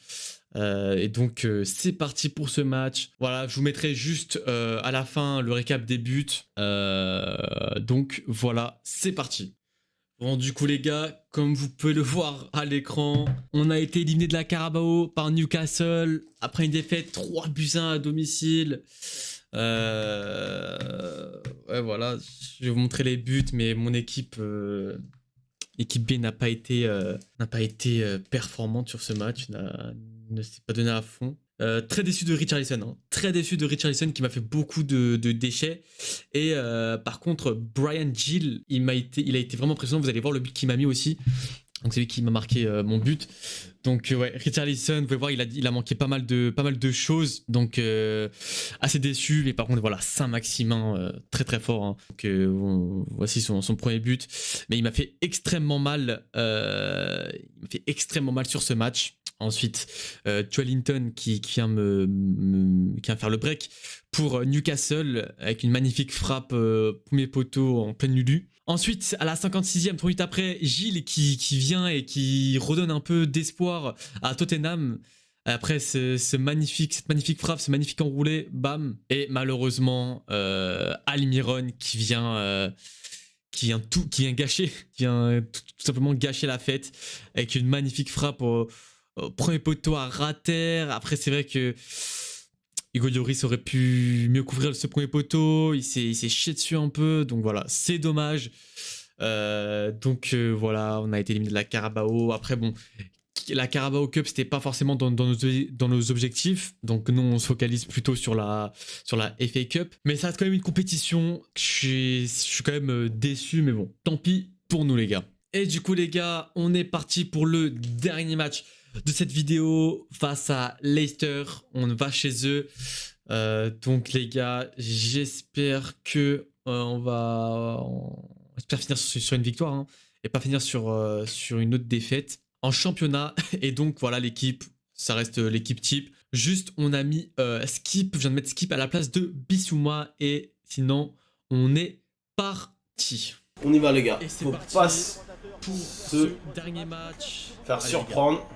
Et donc c'est parti pour ce match. Voilà, je vous mettrai juste à la fin le récap des buts. Donc voilà, c'est parti. Bon, du coup les gars, comme vous pouvez le voir à l'écran, on a été éliminé de la Carabao par Newcastle après une défaite 3-1 à domicile. Ouais, voilà, je vais vous montrer les buts, mais mon équipe B n'a pas été performante sur ce match, ne s'est pas donné à fond. Très déçu de Richarlison, hein. Très déçu de Richarlison qui m'a fait beaucoup de déchets. Et par contre, Brian Gill, il a été vraiment impressionnant. Vous allez voir le but qu'il m'a mis aussi. Donc c'est lui qui m'a marqué mon but. Donc ouais, Richarlison, vous pouvez voir, il a manqué pas mal de choses. Donc assez déçu. Mais par contre, voilà, Saint-Maximin, très très fort. Hein. Donc voici son premier but. Mais il m'a fait extrêmement mal. Sur ce match. Ensuite, Joelinton qui vient faire le break pour Newcastle avec une magnifique frappe premier poteau en pleine lulu. Ensuite, à la 56e, 3 minutes après, Gilles qui vient et qui redonne un peu d'espoir à Tottenham. Après cette magnifique frappe, ce magnifique enroulé, bam. Et malheureusement, Almiron qui vient gâcher, tout simplement gâcher la fête avec une magnifique frappe au premier poteau à rater. Après, c'est vrai que Hugo Lloris aurait pu mieux couvrir ce premier poteau. Il s'est chié dessus un peu. Donc voilà, c'est dommage. Voilà, on a été éliminé de la Carabao. Après, bon, la Carabao Cup, c'était pas forcément dans nos objectifs. Donc nous, on se focalise plutôt sur la FA Cup. Mais ça reste quand même une compétition. Je suis quand même déçu. Mais bon, tant pis pour nous, les gars. Et du coup, les gars, on est parti pour le dernier match de cette vidéo face à Leicester. On va chez eux. Donc les gars, j'espère que j'espère finir sur une victoire hein, et pas finir sur une autre défaite en championnat. Et donc voilà l'équipe. Ça reste l'équipe type. Juste, on a mis Skip. Je viens de mettre Skip à la place de Bissouma. Et sinon, on est parti. On y va, les gars. Et c'est Faut parti pas pour se ce dernier match. faire Allez, surprendre.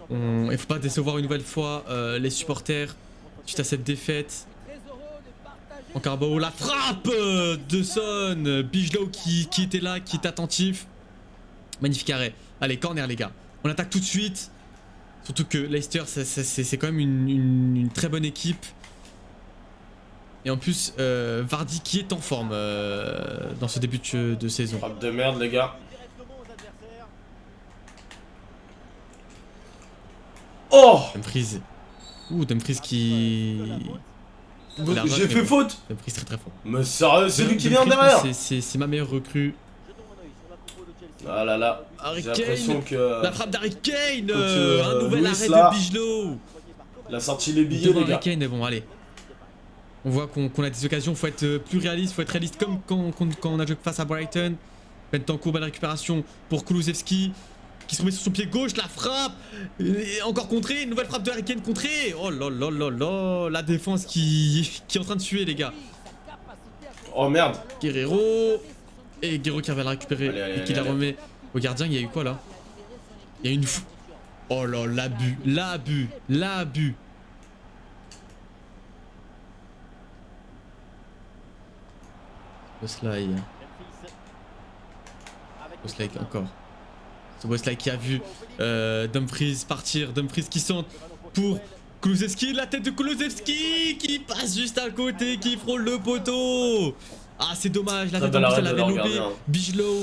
Il faut pas décevoir une nouvelle fois les supporters suite à cette défaite. En carbo, la frappe de Son. Bijlow qui était là, qui est attentif. Magnifique arrêt. Allez, corner les gars. On attaque tout de suite. Surtout que Leicester, c'est quand même une très bonne équipe. Et en plus, Vardy qui est en forme dans ce début de saison. Frappe de merde, les gars. Oh! Dumfries. Dumfries qui... J'ai fait faute! Dumfries très très fort. Mais sérieux, c'est lui qui vient derrière! C'est ma meilleure recrue. Ah là là, Harry j'ai l'impression Kane. que... La frappe d'Harry Kane. que, Un nouvel Luis, arrêt là, de Bijlow. il a sorti les billets, Devant les gars. Harry Kane, bon allez. On voit qu'on a des occasions, faut être plus réaliste, faut être réaliste comme quand on a joué face à Brighton. Bentancur, belle récupération pour Kulusevski qui se remet sur son pied gauche, la frappe et encore contrée, une nouvelle frappe de Harry Kane contrée. Oh là là là là, la défense qui est en train de suer les gars. Oh merde! Guerrero et Guerrero qui avait la récupérer Allez, et qui la allez. remet au gardien. Il y a eu quoi là? Il y a une fou. Oh là, l'abus. Bosley encore. Ce Bosley qui a vu Dumfries partir, Dumfries qui centre pour Kulusevski, la tête de Kulusevski qui passe juste à côté, qui frôle le poteau. Ah c'est dommage, la Très tête belle en plus arrêt elle de avait leur loupé. gardien. Bijlow.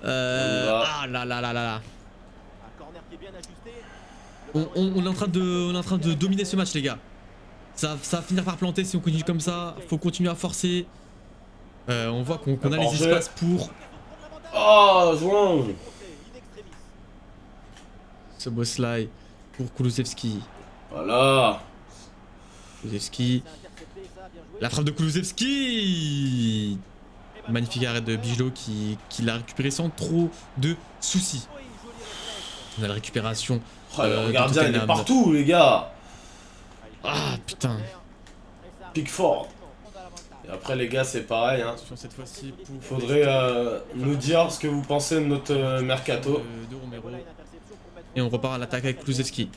va. Ah là là là là là. On est en train de dominer ce match les gars. Ça va finir par planter si on continue comme ça. Faut continuer à forcer. On voit qu'on a les Hors-jeu. espaces pour Oh, jouant! ce Bosley pour Kulusevski. Voilà! Kulusevski. La frappe de Kulusevski. Magnifique arrêt de Bijlow qui l'a récupéré sans trop de soucis. On a la récupération. Oh, le de gardien, il est Tottenham. partout, les gars! Ah putain. Pickford. Et après, les gars, c'est pareil, hein. Attention cette fois-ci pour Faudrait nous dire ce que vous pensez de notre mercato. de Romero. Et on repart à l'attaque avec Kulusevski.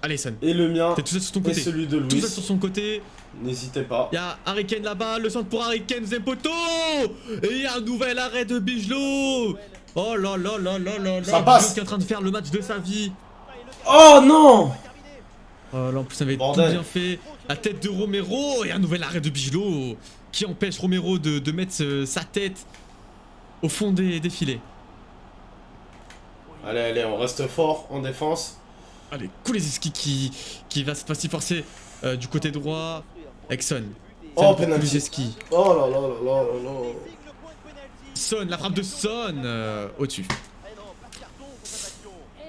Allez Son. Et le mien, T'es tout seul sur ton et côté. celui de Tout seul Louis. sur son côté. N'hésitez pas. Il y a Harry Kane là-bas, le centre pour Harry Kane, deuxième poteau. Et un nouvel arrêt de Bijlow. Oh là là là là là là. Ça passe. Bijlow qui est en train de faire le match de sa vie. Oh non! Oh là en plus ça avait tout Bordel. bien fait. La tête de Romero et un nouvel arrêt de Bijlow qui empêche Romero de mettre sa tête au fond des filets. Allez, allez, on reste fort en défense. Allez, Kulusevski qui va cette fois-ci forcer du côté droit. Avec Son. Oh, Son pour penalty. Kulusevski. Oh là là là là là là. Son, la frappe de Son au-dessus. Et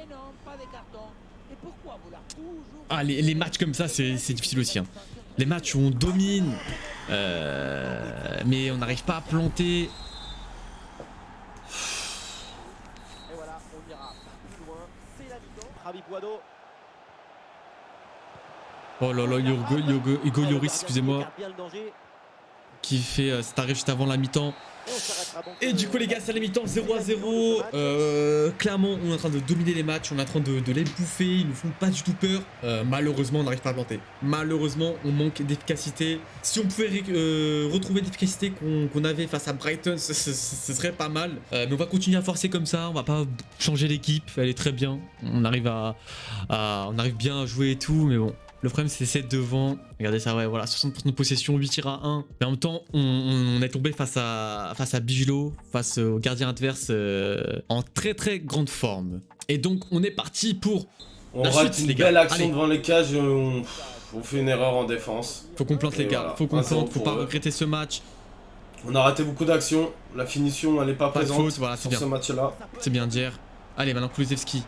non, pas de carton. Et pourquoi vouloir toujours... Ah, les matchs comme ça, c'est difficile aussi. Hein. Les matchs où on domine, mais on n'arrive pas à planter. Et voilà, on ira pas plus loin. C'est la mi-temps. Javi Puado. Oh là là, Hugo Lloris, excusez-moi, Bien le danger. qui fait cet arrêt juste avant la mi-temps. On s'arrêtera donc. Et du coup les gars, c'est la mi-temps 0-0. Clairement, on est en train de dominer les matchs, on est en train de les bouffer, ils nous font pas du tout peur. Malheureusement, on n'arrive pas à planter. Malheureusement, on manque d'efficacité. Si on pouvait retrouver l'efficacité qu'on avait face à Brighton, ce serait pas mal. Mais on va continuer à forcer comme ça, on va pas changer l'équipe, elle est très bien. On arrive on arrive bien à jouer et tout, mais bon. Le problème c'est 7 devant, regardez ça, ouais, voilà, 60% de possession, 8 tirs à 1. Mais en même temps, on est tombé face à Bijlow, face au gardien adverse en très très grande forme. Et donc on est parti pour On la rate suite, une les gars. belle action Allez. devant les cages. On fait une erreur en défense. Faut qu'on plante Et les gars, voilà, faut qu'on 1-0 plante, faut pour pas eux. regretter ce match. On a raté beaucoup d'actions. La finition, elle est pas Pas de présente faute, voilà, c'est sur bien. ce match-là. C'est bien dire. Allez, maintenant Kulusevski.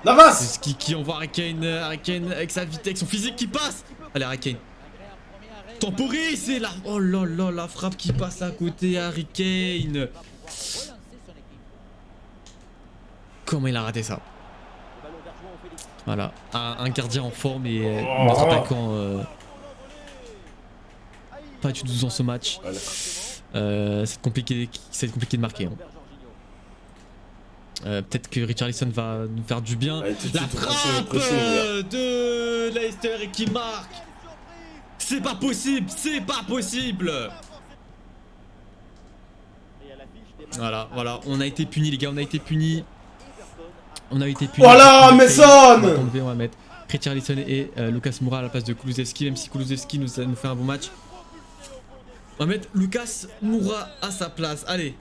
Navas! Kulusevski qui envoie Harry Kane avec sa vitesse, avec son physique qui passe. Allez Harry Kane. Temporis, c'est là. Oh là là, la frappe qui passe à côté, Harry Kane. Comment il a raté ça? Le ballon vers João Félix. Voilà, un gardien en forme et notre attaquant pas du tout dans ce match. Voilà. Ça va être compliqué de marquer. Hein. Vers Jorginho. Peut-être que Richarlison va nous faire du bien. Allez, tout de La suite, frappe pressing, les gars. de Leicester et qui marque. C'est pas possible, c'est pas possible. Et à l'affiche des matchs Voilà, on a été punis les gars, on a été punis. Everton a On a été punis. Voilà, On va Mason enlever, on va mettre Richarlison et Lucas Moura à la place de Kulusevski, même si Kulusevski nous fait un bon match. On va mettre Lucas Moura à sa place. Allez.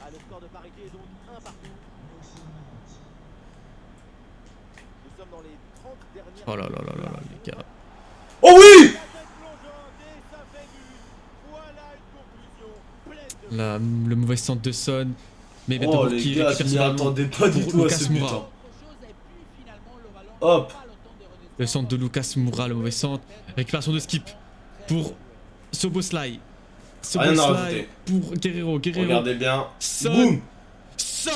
Ah, le score de parité est donc 1 partout. Nous sommes dans les 30 dernières Oh là là là là là les gars. Oh oui! Là, le mauvais centre de Son. Mais Oh Bentancur les qui gars, je récupère m'y ce ballon attendais pas du pour tout à Lucas ce but. Moura. Hein. Hop. Le centre de Lucas Moura, le mauvais centre. Récupération de Skip pour Soboslai. Rien à Soboslai rajouter. pour Guerrero. Regardez bien. Son. Boum! Son.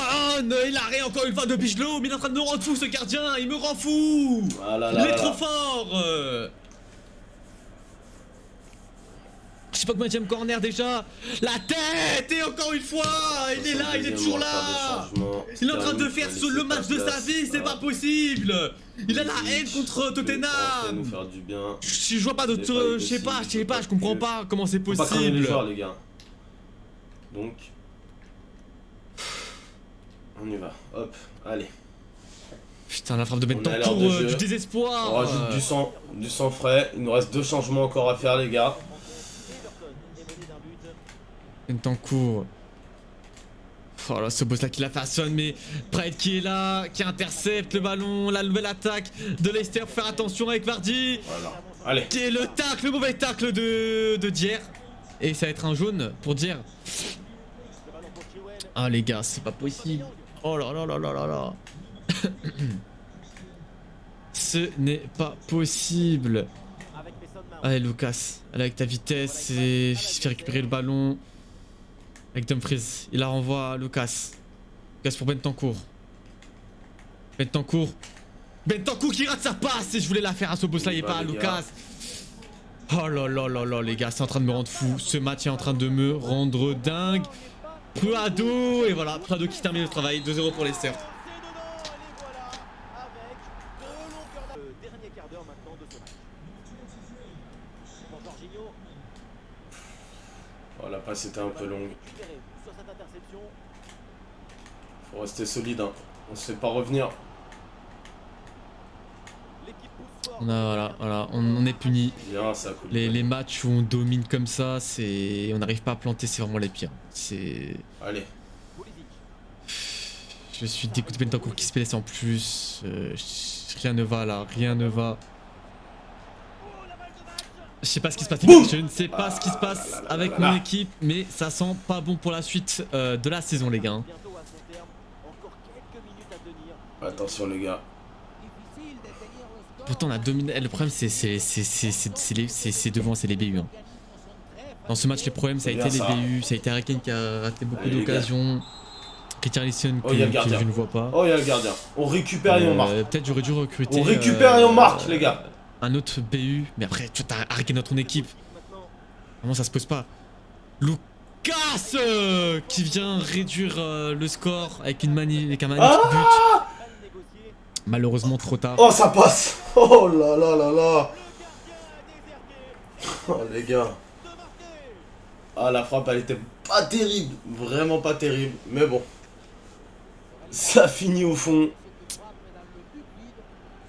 Il a rien encore une fois de Bigelow, mais il est en train de me rendre fou ce gardien. Il me rend fou. Voilà, Il là, est là, trop là. fort. Je sais pas combien de corner déjà. La tête. Et encore une fois, il est là, il est toujours là. Il est en train de faire le match de sa vie, c'est pas possible. Il a la haine contre nous Tottenham. faire du bien. Je vois pas d'autre, je sais pas, je comprends pas comment c'est Faut pas cramer les possible. joueurs, les gars. Donc. On y va. Hop, allez. Putain, la frappe de On a l'heure Bentancur, de jeu. du On désespoir. rajoute du sang frais. Il nous reste 2 changements encore à faire, les gars. Everton est mené d'un but. Bentancur. Oh là, ce boss là qui la façonne, mais Pride qui est là, qui intercepte le ballon, la nouvelle attaque de Leicester, faut faire attention avec Vardy. Voilà. Allez. Et le tacle, le mauvais tacle de Dier. Et ça va être un jaune pour Dier. Le ballon pour Chilwell. Ah les gars, c'est pas possible. Oh là là là là là là. Ce n'est pas possible. Avec Mason Mount. Allez Lucas, allez avec ta vitesse et il se fait récupérer le ballon. Avec Dumfries, il la renvoie à Lucas. Lucas pour Bentancur. Bentancur qui rate sa passe et je voulais la faire à Szoboszlai et pas à les Lucas. Oh là là là là les gars, c'est en train de me rendre fou. Ce match est en train de me rendre dingue. Prado et voilà, Prado qui termine le travail. 2-0 pour Leicester. C'est dedans, et les voilà. Avec deux longueurs. Le dernier quart d'heure maintenant de ce match. Pour Jorginho. Oh, la passe était un peu longue. Récupéré sur cette interception. Faut rester solide. Hein. On se fait pas revenir. L'équipe pousse fort. Voilà, on est puni. Bien, ça coule. Les matchs où on domine comme ça, c'est, on n'arrive pas à planter, c'est vraiment les pires. C'est, Allez. Pulisic. je suis dégoûté. Bentancur qui se fait laisser en plus. Rien ne va là, rien ne va. Je sais pas ce qui se passe, Boum. je ne sais pas ce qui se passe avec mon équipe, mais ça sent pas bon pour la suite de la saison les gars. hein. Bientôt à son terme. Encore quelques minutes à tenir. Attention, les gars. Difficile de tenir le score. Pourtant on a dominé, le problème c'est devant, c'est les BU. hein. Dans ce match les problèmes ça a C'est été les bien ça. BU, ça a été Harry Kane qui a raté beaucoup Allez, les d'occasions. Richarlison Oh, il y a le que gardien. je ne vois pas. Oh, il y a le gardien. On récupère et on marque. Peut-être j'aurais dû recruter. On récupère et on marque, les gars. Un autre BU, mais après tu as Harry Kane dans ton équipe. Maintenant. Vraiment ça se pose pas. Lucas qui vient réduire le score avec un magnifique but. Mal négocié. Malheureusement trop tard. Oh, ça passe. Oh là là là là. Le gardien a déserté. Oh, les gars. De marquer. Ah, la frappe, elle était pas terrible. Vraiment pas terrible. Mais bon. Ça finit au fond. Cette frappe dans le but vide,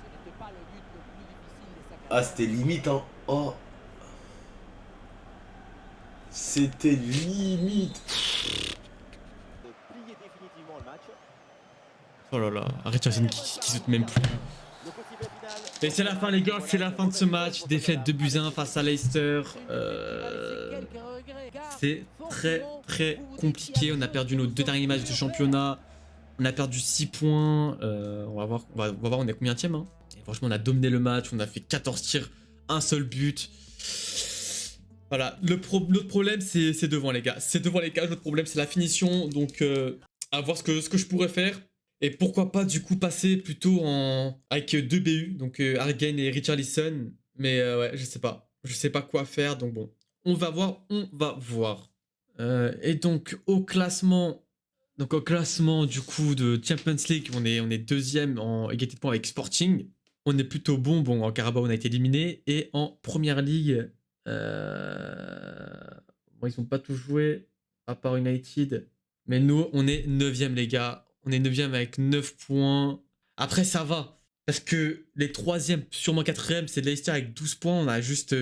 ce n'était pas le but le plus difficile de sa Ah, carrière. c'était limite, hein. Oh. C'était limite. De plier définitivement le match. Oh là là, Richardson qui saute même plus. Le coup de sifflet final. Et c'est la fin les gars, c'est la fin de ce match. Défaite de Buzyn face à Leicester. C'est très compliqué. On a perdu nos 2 derniers matchs de championnat. On a perdu 6 points. On va voir on est combienième. Hein. Et franchement on a dominé le match. On a fait 14 tirs, un seul but. Voilà, notre problème c'est devant les gars. C'est devant les gars, notre problème c'est la finition. Donc À voir ce que je pourrais faire. Et pourquoi pas du coup passer plutôt avec deux BU, donc Harry et Richarlison. Mais ouais, je sais pas. Je sais pas quoi faire, donc bon. On va voir, on va voir. Et donc au classement du coup de Champions League, on est deuxième en égalité de points avec Sporting. On est plutôt bon. Bon, en Carabao, on a été éliminé. Et en Première Ligue, bon, ils n'ont pas tous joué, à part United. Mais nous, on est 9ème, les gars. On est 9ème avec 9 points. Après, ça va. Parce que les 3e, sûrement 4e, c'est Leicester avec 12 points. On a juste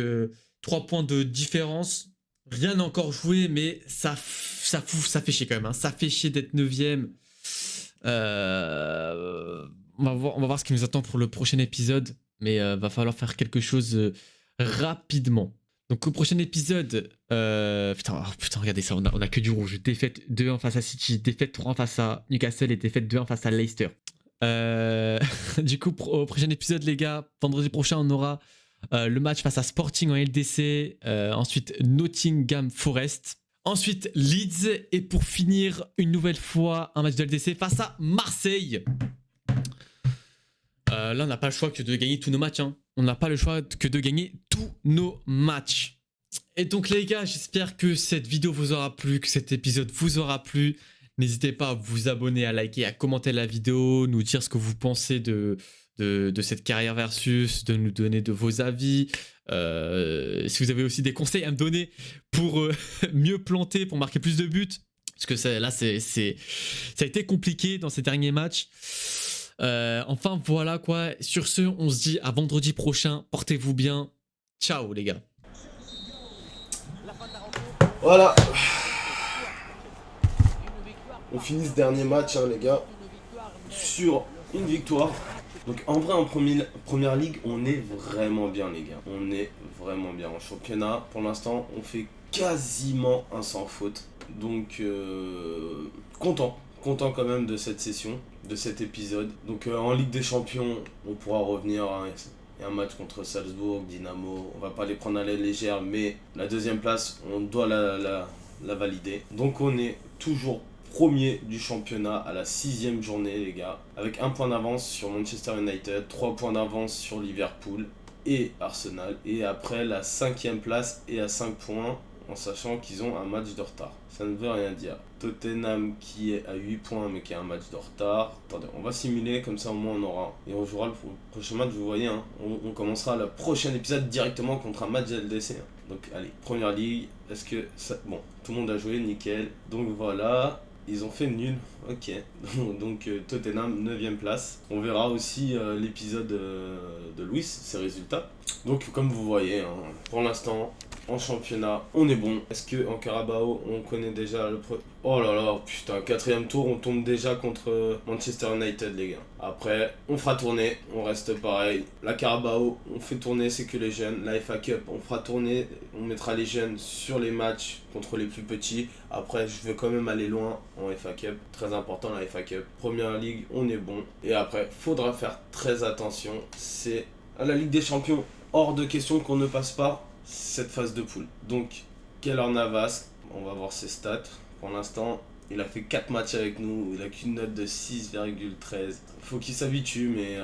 3 points de différence. Rien n'a encore joué, mais ça fait chier quand même. Hein. Ça fait chier d'être 9ème. On va voir ce qui nous attend pour le prochain épisode. Mais va falloir faire quelque chose rapidement. Donc au prochain épisode, putain, regardez ça, on a que du rouge. Défaite 2-1 face à City, défaite 3-1 face à Newcastle et défaite 2-1 face à Leicester. Du coup, au prochain épisode, les gars, vendredi prochain, on aura le match face à Sporting en LDC, ensuite Nottingham Forest, ensuite Leeds, et pour finir, une nouvelle fois, un match de LDC face à Marseille. Là, on n'a pas le choix que de gagner tous nos matchs. Hein. On n'a pas le choix que de gagner tous nos matchs. Et donc, les gars, j'espère que cette vidéo vous aura plu, que cet épisode vous aura plu. N'hésitez pas à vous abonner, à liker, à commenter la vidéo, nous dire ce que vous pensez de cette carrière versus, de nous donner de vos avis. Si vous avez aussi des conseils à me donner pour mieux planter, pour marquer plus de buts. Parce que ça a été compliqué dans ces derniers matchs. Enfin voilà quoi, sur ce on se dit à vendredi prochain, portez-vous bien, ciao les gars. Voilà. On finit ce dernier match les gars sur une victoire. Donc en vrai en première ligue on est vraiment bien les gars. On est vraiment bien en championnat. Pour l'instant on fait quasiment un sans faute. Donc content quand même de cette session, de cet épisode. Donc en Ligue des Champions, on pourra revenir. Hein, il y a un match contre Salzbourg, Dynamo. On va pas les prendre à la légère, mais la deuxième place, on doit la valider. Donc on est toujours premier du championnat à la 6e journée, les gars. Avec 1 point d'avance sur Manchester United, 3 points d'avance sur Liverpool et Arsenal. Et après la 5e place et à 5 points, en sachant qu'ils ont un match de retard. Ça ne veut rien dire. Tottenham qui est à 8 points mais qui a un match de retard. Attendez, on va simuler, comme ça au moins on aura. Et on jouera le prochain match, vous voyez, hein, on commencera le prochain épisode directement contre un match LDC. Hein. Donc allez, Première Ligue, est-ce que ça... Bon, tout le monde a joué, nickel. Donc voilà, ils ont fait nul, ok. Donc Tottenham, 9ème place. On verra aussi l'épisode de Luis, ses résultats. Donc comme vous voyez, hein, pour l'instant... En championnat, on est bon. Est-ce que en Carabao, on connaît déjà le Oh là là, putain, 4ème tour, on tombe déjà contre Manchester United, les gars. Après, on fera tourner, on reste pareil. La Carabao, on fait tourner, c'est que les jeunes. La FA Cup, on fera tourner, on mettra les jeunes sur les matchs contre les plus petits. Après, je veux quand même aller loin en FA Cup. Très important, la FA Cup. Première Ligue, on est bon. Et après, faudra faire très attention. C'est à la Ligue des Champions, hors de question qu'on ne passe pas cette phase de poule. Donc, Keylor Navas, on va voir ses stats. Pour l'instant, il a fait 4 matchs avec nous, il a qu'une note de 6,13. Faut qu'il s'habitue, mais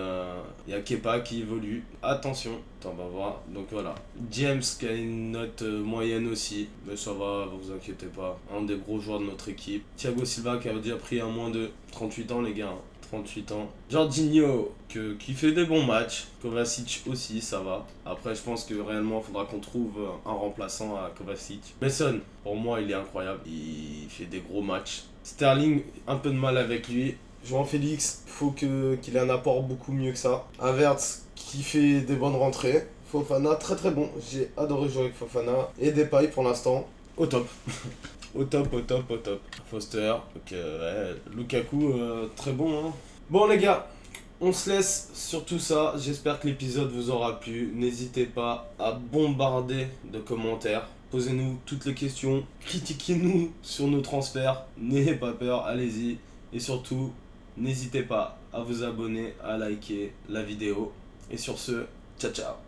il y a Kepa qui évolue. Attention, on va voir. Donc voilà. James qui a une note moyenne aussi, mais ça va, vous inquiétez pas. Un des gros joueurs de notre équipe. Thiago Silva qui a déjà pris un moins de 38 ans, les gars. 38 ans. Jorginho qui fait des bons matchs. Kovacic aussi, ça va. Après, je pense que réellement, il faudra qu'on trouve un remplaçant à Kovacic. Mason, pour moi, il est incroyable. Il fait des gros matchs. Sterling, un peu de mal avec lui. João Félix, faut qu'il ait un apport beaucoup mieux que ça. Havertz, qui fait des bonnes rentrées. Fofana, très très bon. J'ai adoré jouer avec Fofana. Et Depay, pour l'instant, au top. Au top. Foster, ok, ouais. Lukaku, très bon. Hein. Bon les gars, on se laisse sur tout ça. J'espère que l'épisode vous aura plu. N'hésitez pas à bombarder de commentaires. Posez-nous toutes les questions. Critiquez-nous sur nos transferts. N'ayez pas peur, allez-y. Et surtout, n'hésitez pas à vous abonner, à liker la vidéo. Et sur ce, ciao ciao.